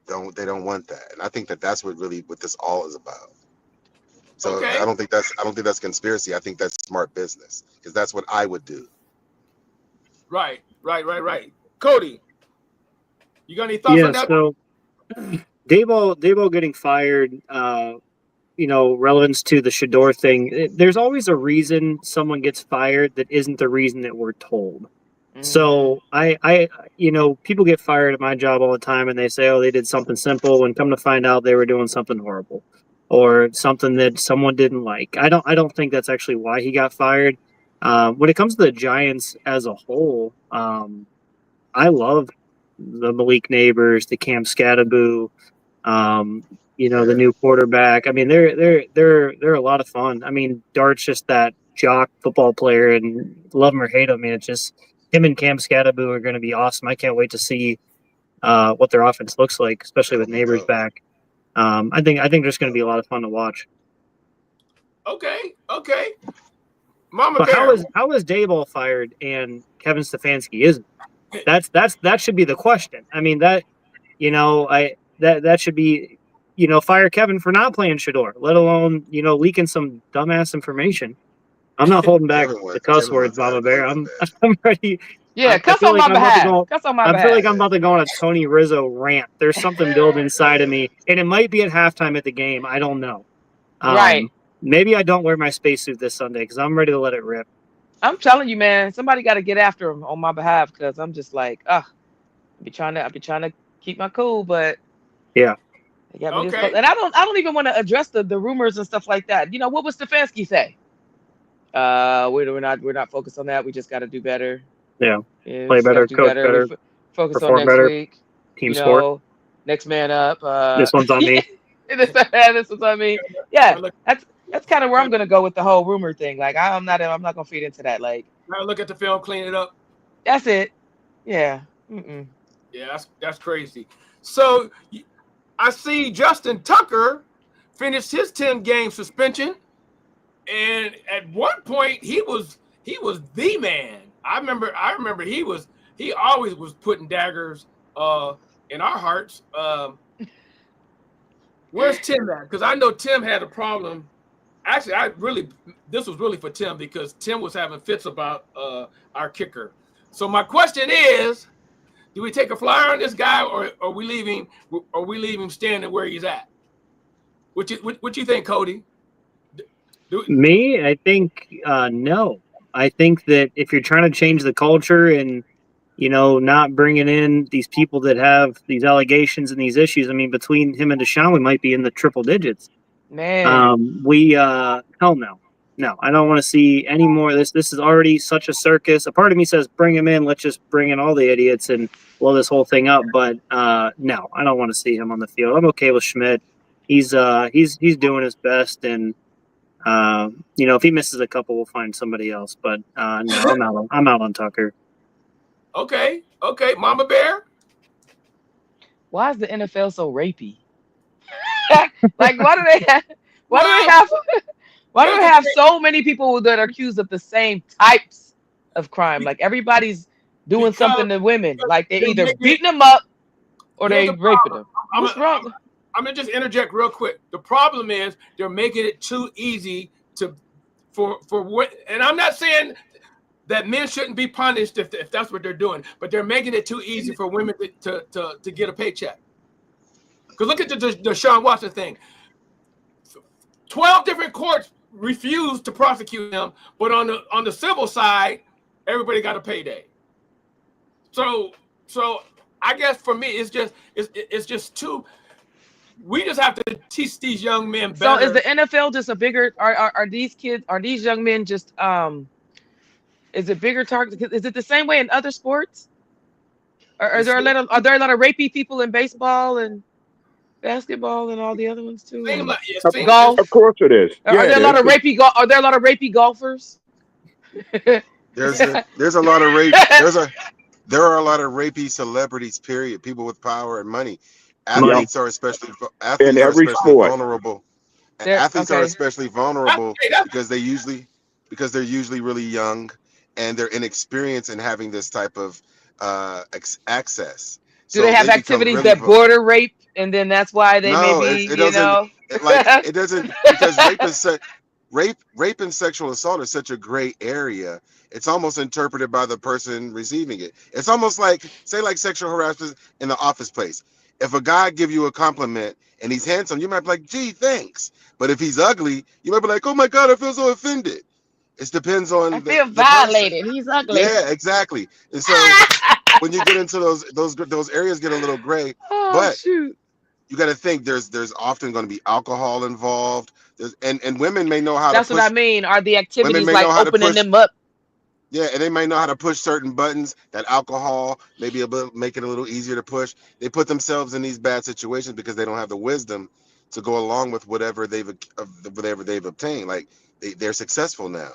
don't want that. And I think that that's what this all is about. So Okay. I don't think that's conspiracy. I think that's smart business, because that's what I would do. Right. Cody, you got any thoughts on that? So Dable getting fired, relevance to the Shador thing. There's always a reason someone gets fired that isn't the reason that we're told. So I people get fired at my job all the time, and they say, oh, they did something simple, and come to find out they were doing something horrible or something that someone didn't like. I don't think that's actually why he got fired. When it comes to the Giants as a whole, I love the Malik Neighbors, the Cam Scattaboo, the new quarterback. I mean, they're a lot of fun. I mean, Dart's just that jock football player, and love him or hate him, I mean, it's just him and Cam Scatterbo are going to be awesome. I can't wait to see what their offense looks like, especially with Neighbors back. I think there's going to be a lot of fun to watch. Okay. Mama But Bear. how is Dayball fired and Kevin Stefanski isn't? That should be the question. I mean, that should be, fire Kevin for not playing Shador, let alone, leaking some dumbass information. I'm not holding back the cuss words, Mama Bear. I'm ready. Yeah, cuss on my behalf. Cuss on my behalf. I feel like I'm about to go on a Tony Rizzo rant. There's something building inside of me, and it might be at halftime at the game. I don't know. Right. Maybe I don't wear my spacesuit this Sunday because I'm ready to let it rip. I'm telling you, man, somebody got to get after him on my behalf because I'm just like, I'll be trying to keep my cool, but yeah. They got me this close. And I don't even want to address the rumors and stuff like that. What would Stefanski say? We're not focused on that. We just got to do better. Yeah. Play better, coach better, focus on next better, week. Team sport. Next man up. This one's on me. This one's on me. Yeah, that's kind of where I'm gonna go with the whole rumor thing. Like I'm not gonna feed into that. Like, look at the film, clean it up. That's it. Yeah. Mm-mm. Yeah, that's crazy. So I see Justin Tucker finished his 10-game suspension, and at one point he was the man. I remember he always was putting daggers in our hearts. Where's Tim at? Because I know Tim had a problem. Actually, this was really for Tim because Tim was having fits about our kicker. So my question is, do we take a flyer on this guy, or are we leaving him standing where he's at? What you think, Cody? Me, I think no. I think that if you're trying to change the culture and not bringing in these people that have these allegations and these issues, I mean, between him and Deshaun, we might be in the triple digits. Man, hell no. No, I don't want to see any more of this. This is already such a circus. A part of me says, bring him in. Let's just bring in all the idiots and blow this whole thing up. But no, I don't want to see him on the field. I'm okay with Schmidt. He's doing his best, and if he misses a couple, we'll find somebody else. But no, I'm out on Tucker. Okay, Mama Bear. Why is the NFL so rapey? Like, why do they have so many people that are accused of the same types of crime? Like, everybody's doing something to women. Like, they're either beating them up or they raping them. What's wrong? I'm gonna just interject real quick. The problem is they're making it too easy for what, and I'm not saying that men shouldn't be punished if that's what they're doing, but they're making it too easy for women to get a paycheck. Because look at the Deshaun Watson thing. 12 different courts refused to prosecute him, but on the civil side, everybody got a payday. So I guess for me, it's just too. We just have to teach these young men better. So is the NFL just a bigger? Are these young men just Is it bigger target? Is it the same way in other sports? Are there a lot of rapey people in baseball and basketball and all the other ones too? Golf? Of course it is. Are there a lot of rapey? Are there a lot of rapey golfers? There's a lot of rape. There are a lot of rapey celebrities. Period. People with power and money. Athletes are especially vulnerable. Athletes are especially vulnerable because they're usually really young and they're inexperienced in having this type of access. Do they have activities really that border rape, and then that's why they it doesn't because rape and sexual assault is such a gray area. It's almost interpreted by the person receiving it. It's almost like sexual harassment in the office place. If a guy give you a compliment and he's handsome, you might be like, gee, thanks. But if he's ugly, you might be like, oh my God, I feel so offended. It depends on. I feel violated. He's ugly. Yeah, exactly. And so when you get into those areas get a little gray. Shoot. You got to think there's often going to be alcohol involved. And women may know how That's to push. That's what I mean. Are the activities like opening them up? Yeah, and they may know how to push certain buttons. That alcohol maybe make it a little easier to push. They put themselves in these bad situations because they don't have the wisdom to go along with whatever they've obtained. Like they're successful now,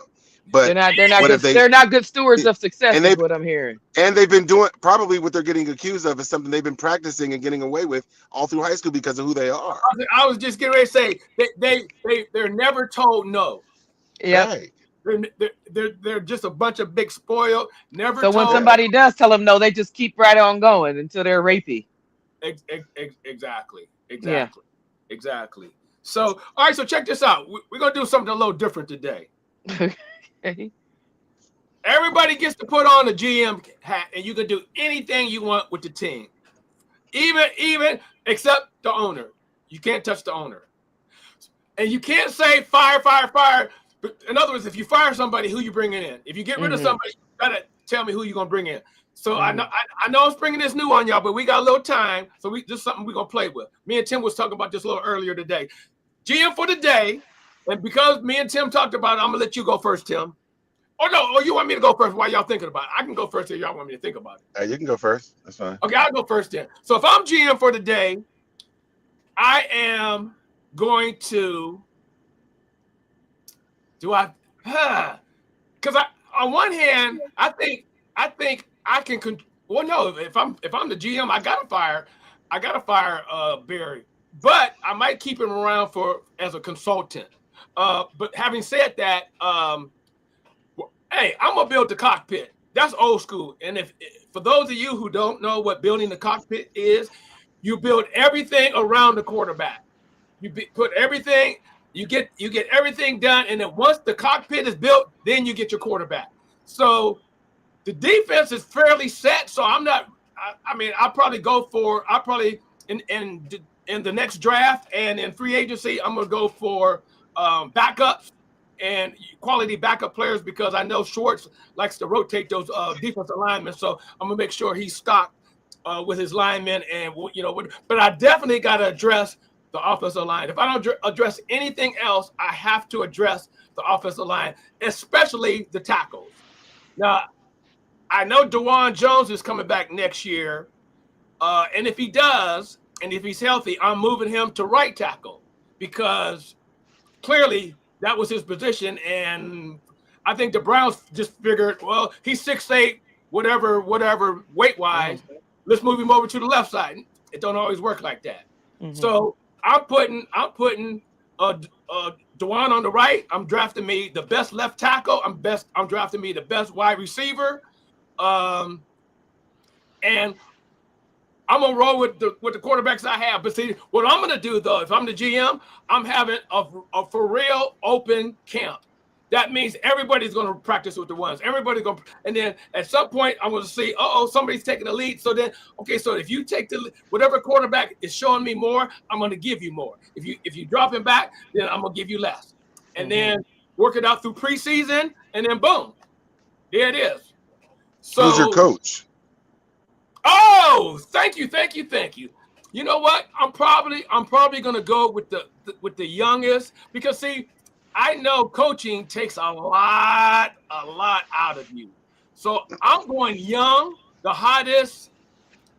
But they're not good stewards of success, and is what I'm hearing. And they've been doing, probably what they're getting accused of is something they've been practicing and getting away with all through high school because of who they are. I was just getting ready to say they're never told no. Yeah. Right. They're just a bunch of big spoiled, never So told. when somebody does tell them no, they just keep right on going until they're rapey. Exactly. Yeah. Exactly. So, all right, so check this out. We're going to do something a little different today. Okay. Everybody gets to put on a GM hat, and you can do anything you want with the team. Even except the owner. You can't touch the owner. And you can't say fire. In other words, if you fire somebody, who you bringing in? If you get rid of somebody, you gotta tell me who you're gonna bring in. So I know I'm bringing this new on y'all, but we got a little time, so this is something we're gonna play with. Me and Tim was talking about this a little earlier today. GM for the day, and because me and Tim talked about it, I'm gonna let you go first, Tim. Or you want me to go first while y'all thinking about it? I can go first if y'all want me to think about it. You can go first. That's fine. Okay, I'll go first then. So if I'm GM for the day, I am going to because on one hand, I think I can. Well, no, if I'm the GM, I gotta fire Barry, but I might keep him around as a consultant. But having said that, hey, I'm gonna build the cockpit. That's old school. And if for those of you who don't know what building the cockpit is, you build everything around the quarterback. Put everything. You get everything done, and then once the cockpit is built, then you get your quarterback. So the defense is fairly set. So I'm not. I'll probably in the next draft and in free agency, I'm gonna go for backups and quality backup players because I know Schwartz likes to rotate those defensive linemen. So I'm gonna make sure he's stocked with his linemen, and but I definitely got to address the offensive line. If I don't address anything else, I have to address the offensive line, especially the tackles. Now, I know DeJuan Jones is coming back next year, and if he does, and if he's healthy, I'm moving him to right tackle because clearly that was his position, and I think the Browns just figured, well, he's 6'8", whatever weight-wise. Let's move him over to the left side. It don't always work like that. So I'm putting DeJuan on the right. I'm drafting me the best left tackle. I'm drafting me the best wide receiver. And I'm gonna roll with the quarterbacks I have. But see, what I'm gonna do though, if I'm the GM, I'm having a for real open camp. That means everybody's going to practice with the ones. Everybody's going to, and then at some point, I'm going to see, somebody's taking the lead. So then, okay, so if you take whatever quarterback is showing me more, I'm going to give you more. If you drop him back, then I'm going to give you less. And then work it out through preseason, and then boom, there it is. So, who's your coach? Oh, thank you. You know what? I'm probably going to go with the youngest because see. I know coaching takes a lot out of you. So I'm going young, the hottest,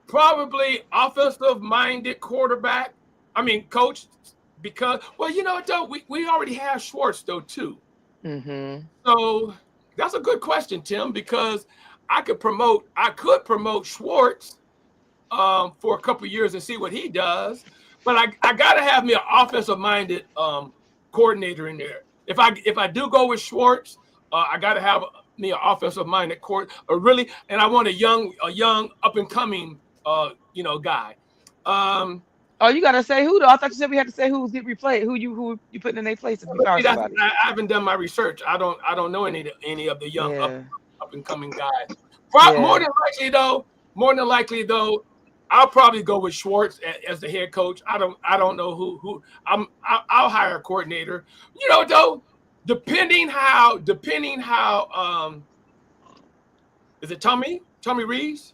probably offensive-minded coach, because, well, you know what, though? We already have Schwartz, though, too. So that's a good question, Tim, because I could promote Schwartz for a couple of years and see what he does. But I got to have me an offensive-minded coordinator in there. If I do go with Schwartz, I got to have me an offensive-minded court, and I want a young up-and-coming, guy. You got to say who though? I thought you said we had to say who's get replaced. Who you putting in their place if you fire somebody. I haven't done my research. I don't know any of the young up-and-coming guys. More than likely though, I'll probably go with Schwartz as the head coach. I don't know who I'll hire a coordinator. Though, depending how is it Tommy Rees?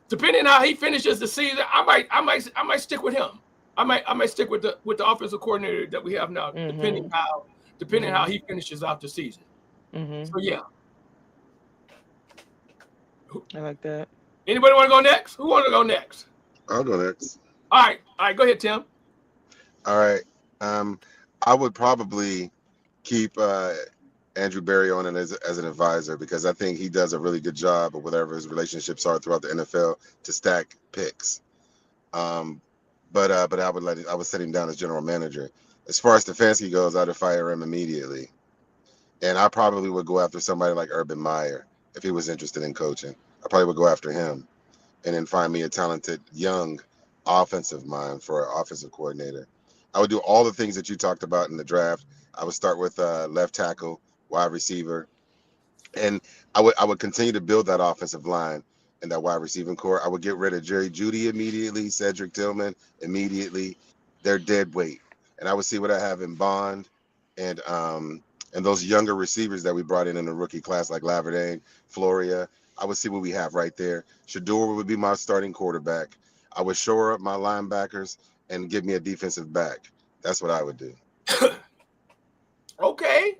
Depending how he finishes the season, I might stick with him. I might stick with the offensive coordinator that we have now, depending how he finishes out the season. So yeah. I like that. Anybody want to go next? Who want to go next? I'll go next. All right, go ahead, Tim. All right. I would probably keep Andrew Berry on it as an advisor, because I think he does a really good job of whatever his relationships are throughout the NFL to stack picks. But I would set him down as general manager. As far as Stefanski goes, I'd fire him immediately, and I probably would go after somebody like Urban Meyer if he was interested in coaching. I probably would go after him, and then find me a talented young offensive mind for an offensive coordinator. I would do all the things that you talked about in the draft. I would start with left tackle, wide receiver, and I would continue to build that offensive line and that wide receiving core. I would get rid of Jerry Jeudy immediately, Cedric Tillman immediately. They're dead weight, and I would see what I have in Bond and those younger receivers that we brought in the rookie class like Laverdane, Floria. I would see what we have right there. Shador would be my starting quarterback. I would shore up my linebackers and give me a defensive back. That's what I would do. Okay.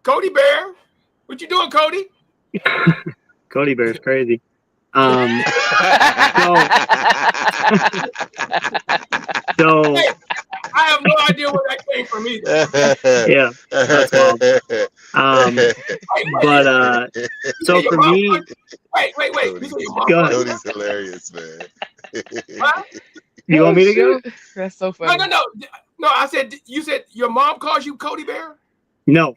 Cody Bear, what you doing, Cody? Cody Bear's crazy. So Hey, I have no idea where that came from either. yeah, that's wild. But so for me, wait. You said your mom Go ahead. Cody's hilarious, man. Huh? you want me to go? That's so funny. No. I said you said your mom calls you Cody Bear. No,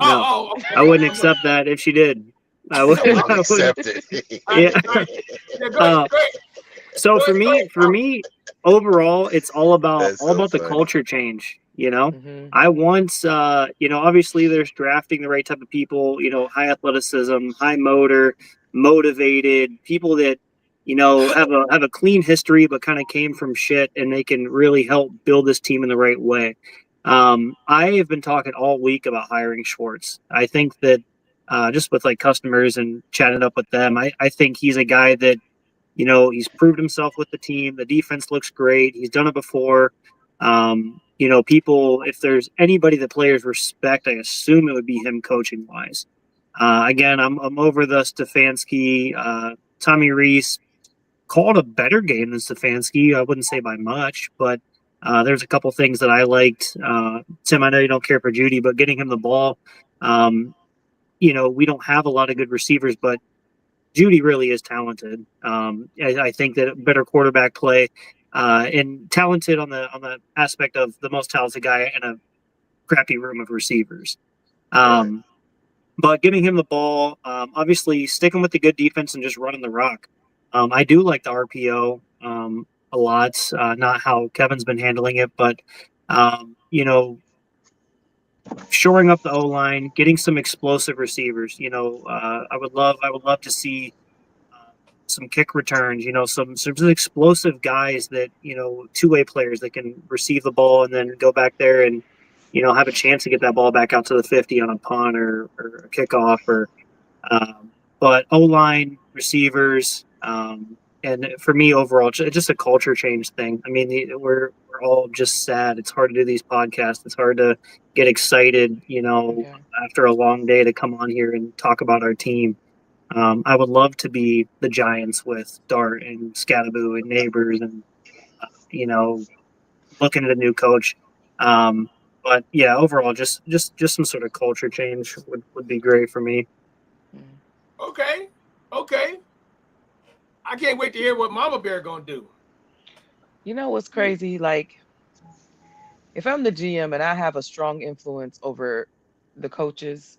Oh, okay. I wouldn't accept that if she did. I would. I'll accept it. Yeah. Go ahead. So for me, overall, it's all about That's so the funny. culture change. You know, Mhm. I want, obviously there's drafting the right type of people. You know, high athleticism, high motor, motivated people that have a clean history, but kind of came from shit, and they can really help build this team in the right way. I have been talking all week about hiring Schwartz. I think that just with like customers and chatting up with them, I think he's a guy that, he's proved himself with the team. The defense looks great. He's done it before. People, if there's anybody that players respect, I assume it would be him coaching wise. Again, I'm over the Stefanski. Tommy Rees called a better game than Stefanski. I wouldn't say by much, but there's a couple things that I liked. Tim, I know you don't care for Jeudy, but getting him the ball, we don't have a lot of good receivers, but Jeudy really is talented. I think that better quarterback play and talented on the aspect of the most talented guy in a crappy room of receivers. But giving him the ball, obviously sticking with the good defense and just running the rock. I do like the RPO a lot, not how Kevin's been handling it, but shoring up the O-line, getting some explosive receivers. I would love to see some kick returns. Some explosive guys that two-way players that can receive the ball and then go back there and have a chance to get that ball back out to the 50 on a punt or a kickoff but O-line, receivers, and for me overall, just a culture change thing. I mean, we're all just sad. It's hard to do these podcasts. It's hard to get excited, after a long day to come on here and talk about our team. I would love to be the Giants with Dart and Scattaboo and Neighbors and, looking at a new coach. But yeah, overall, just some sort of culture change would be great for me. Okay. I can't wait to hear what Mama Bear gonna do. You know what's crazy? Like, if I'm the GM and I have a strong influence over the coaches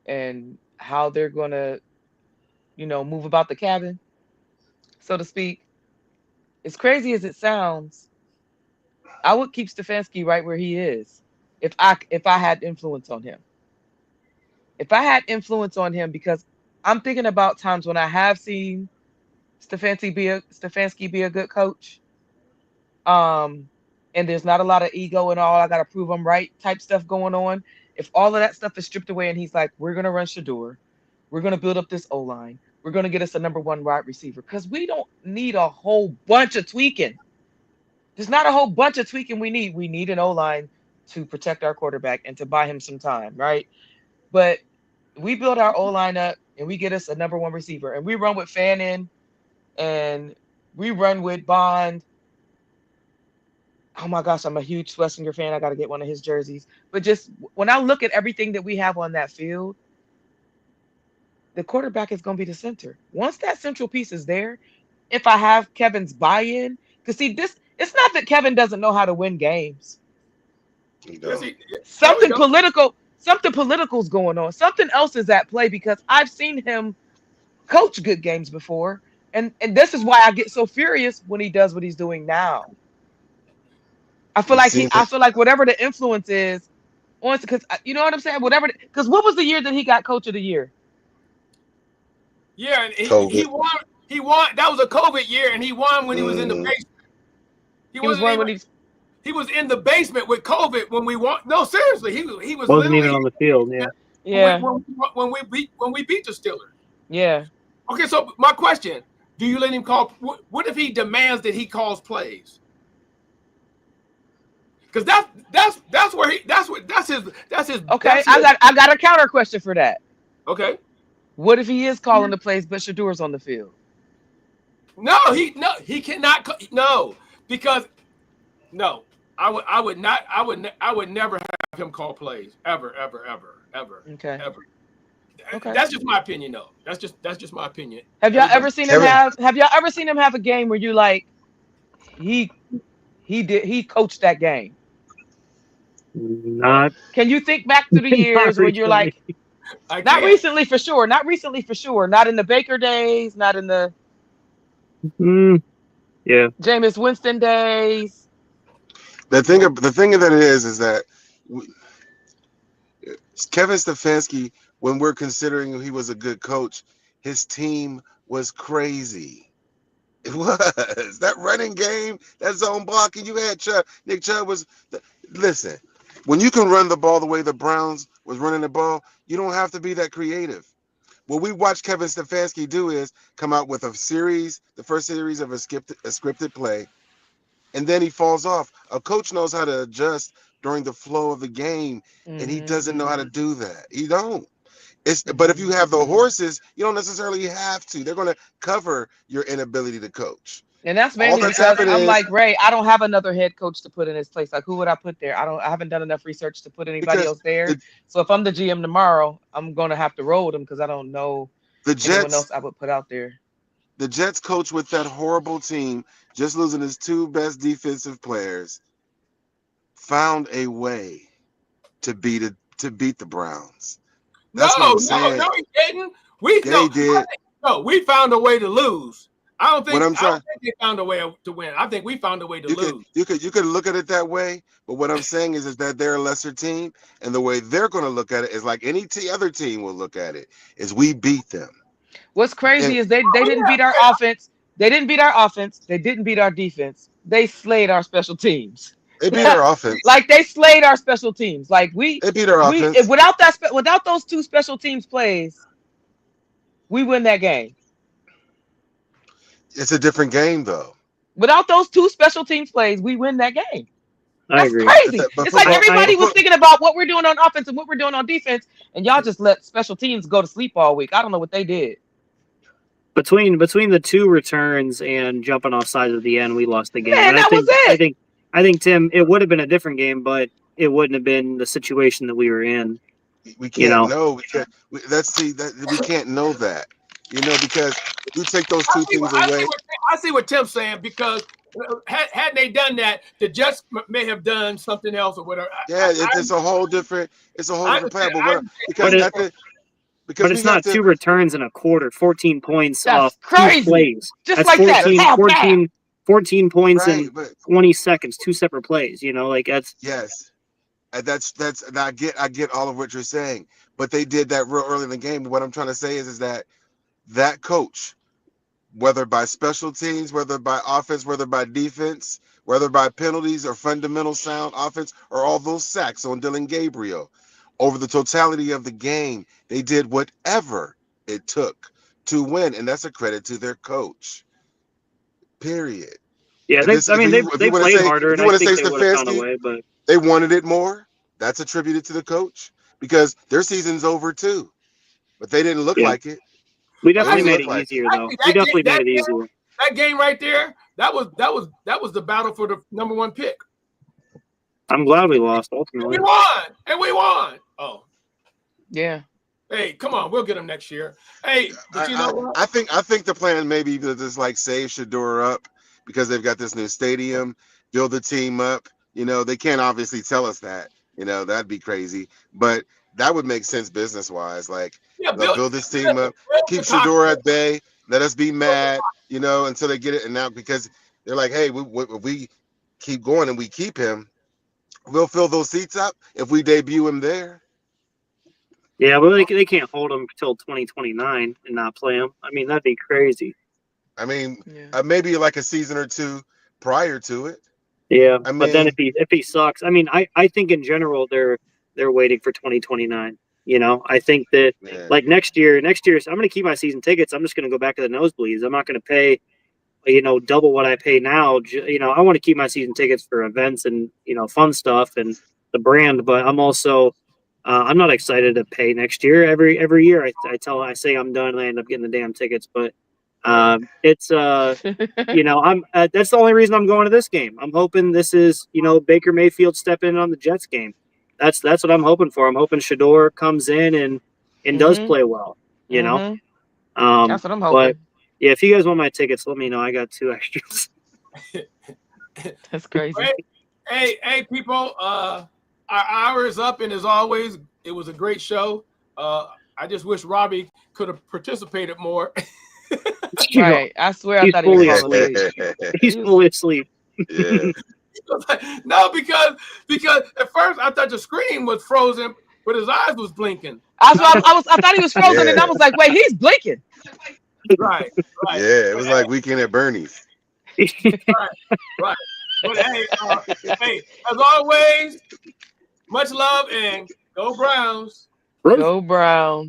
and how they're gonna, move about the cabin, so to speak, as crazy as it sounds, I would keep Stefanski right where he is if I had influence on him. If I had influence on him, because I'm thinking about times when I have seen Stefanski be a good coach. And there's not a lot of ego and all, I gotta prove I'm right type stuff going on. If all of that stuff is stripped away and he's like, we're gonna run Shador, we're gonna build up this O-line, we're gonna get us a number one wide receiver, because we don't need a whole bunch of tweaking. There's not a whole bunch of tweaking we need. We need an O-line to protect our quarterback and to buy him some time, right? But we build our O-line up and we get us a number one receiver and we run with Fannin and we run with Bond. Oh my gosh, I'm a huge Schlesinger fan. I got to get one of his jerseys. But just when I look at everything that we have on that field, the quarterback is going to be the center. Once that central piece is there, if I have Kevin's buy-in, because see, it's not that Kevin doesn't know how to win games. Something political's going on. Something else is at play because I've seen him coach good games before, and this is why I get so furious when he does what he's doing now. I feel like whatever the influence is, because you know what I'm saying. Because what was the year that he got Coach of the Year? Yeah, and he won. He won. That was a COVID year, and he won when he was in the basement. He was in the basement with COVID when we won. No, seriously, he wasn't even on the field. Yeah. When we beat the Steelers. Yeah. Okay, so my question: do you let him call? What if he demands that he calls plays? Because that's his. Okay, I got a counter question for that. Okay. What if he is calling the plays, but Shadour's on the field? No, he cannot. No, because no, I would never have him call plays ever. Okay. Ever. Okay. That's just my opinion, though. That's just my opinion. Have y'all ever seen him have a game where you like he coached that game? Not. Can you think back to the years where you're like, not recently for sure, not in the Baker days, not in the Jameis Winston days. The thing of that is that Kevin Stefanski, when we're considering he was a good coach, his team was crazy. It was that running game, that zone blocking. You had Nick Chubb was. Listen, when you can run the ball the way the Browns was running the ball, you don't have to be that creative. What we watched Kevin Stefanski do is come out with the first series of a scripted play, and then he falls off. A coach knows how to adjust during the flow of the game, and he doesn't know how to do that. He don't. But if you have the horses, you don't necessarily have to. They're going to cover your inability to coach. And that's mainly because I'm like, Ray, I don't have another head coach to put in his place. Like, who would I put there? I haven't done enough research to put anybody else there. So if I'm the GM tomorrow, I'm going to have to roll with him because I don't know anyone else I would put out there. The Jets coach with that horrible team, just losing his two best defensive players, found a way to beat the Browns. That's what I'm saying. No, he didn't. We did. No, we found a way to lose. I don't think they found a way to win. I think we found a way to lose. You could look at it that way, but what I'm saying is that they're a lesser team, and the way they're going to look at it is like any other team will look at it, is we beat them. What's crazy is they didn't beat our offense. They didn't beat our offense. They didn't beat our defense. They slayed our special teams. They beat our offense. Like they slayed our special teams. Like they beat our offense. Without those two special teams plays, we win that game. It's a different game, though. Without those two special teams plays, we win that game. I agree. Crazy. It's like everybody was thinking about what we're doing on offense and what we're doing on defense, and y'all just let special teams go to sleep all week. I don't know what they did. Between the two returns and jumping off sides at the end, we lost the game. Man, that was it. I think, Tim, it would have been a different game, but it wouldn't have been the situation that we were in. We can't know. We can't. We can't know that. Because if you take those two things away. I see what Tim's saying, because had they done that, the Jets may have done something else or whatever. Yeah, it's a whole different plan. But it's not two returns in a quarter, 14 points off crazy. 2 plays. Just that's like 14 points in 20 seconds, 2 separate plays. That's yes. That's I get all of what you're saying, but they did that real early in the game. What I'm trying to say is that coach, whether by special teams, whether by offense, whether by defense, whether by penalties or fundamental sound offense, or all those sacks on Dylan Gabriel, over the totality of the game, they did whatever it took to win, and that's a credit to their coach. Period. Yeah, they played harder, and I think they would have found a way, but they wanted it more. That's attributed to the coach, because their season's over too, but they didn't look like it. We definitely made it easier, though. We definitely made it easier. That game right there, that was the battle for the number one pick. I'm glad we lost And ultimately. we won. Oh, Yeah. hey, come on, we'll get him next year. Hey, but you know what? I think the plan may be to just like save Shador up because they've got this new stadium, build the team up. You know, they can't obviously tell us that. You know, that'd be crazy. But that would make sense business wise. Like, Yeah, build this team up, keep Shador at bay, let us be mad, you know, until they get it. And now because they're like, hey, if we keep going and we keep him, we'll fill those seats up if we debut him there. Yeah, but they can't hold him until 2029 and not play him. I mean, that'd be crazy. I mean, Yeah. maybe like a season or two prior to it. Yeah, I but then mean, if he sucks, I mean, I think in general they're waiting for 2029. You know, I think that yeah. like next year, I'm going to keep my season tickets. I'm just going to go back to the nosebleeds. I'm not going to pay, you know, double what I pay now. You know, I want to keep my season tickets for events and, you know, fun stuff and the brand. But I'm also, I'm not excited to pay next year. Every year I say I'm done and I end up getting the damn tickets. But it's you know, I'm that's the only reason I'm going to this game. I'm hoping this is, you know, Baker Mayfield step in on the Jets game. That's what I'm hoping for. I'm hoping Shador comes in and does play well, you know. That's what I'm But hoping. yeah, if you guys want my tickets, let me know. I got 2 extras. That's crazy. Hey, people. Our hour is up, and as always, it was a great show. I just wish Robbie could have participated more. Right. I swear I He's thought he was fully falling asleep. He's fully asleep. Yeah. No, because at first I thought the screen was frozen, but his eyes was blinking. I thought he was frozen, and I was like, wait, he's blinking. Right. Yeah, it was like Weekend at Bernie's. Right. But hey, as always, much love and go Browns. Go Browns.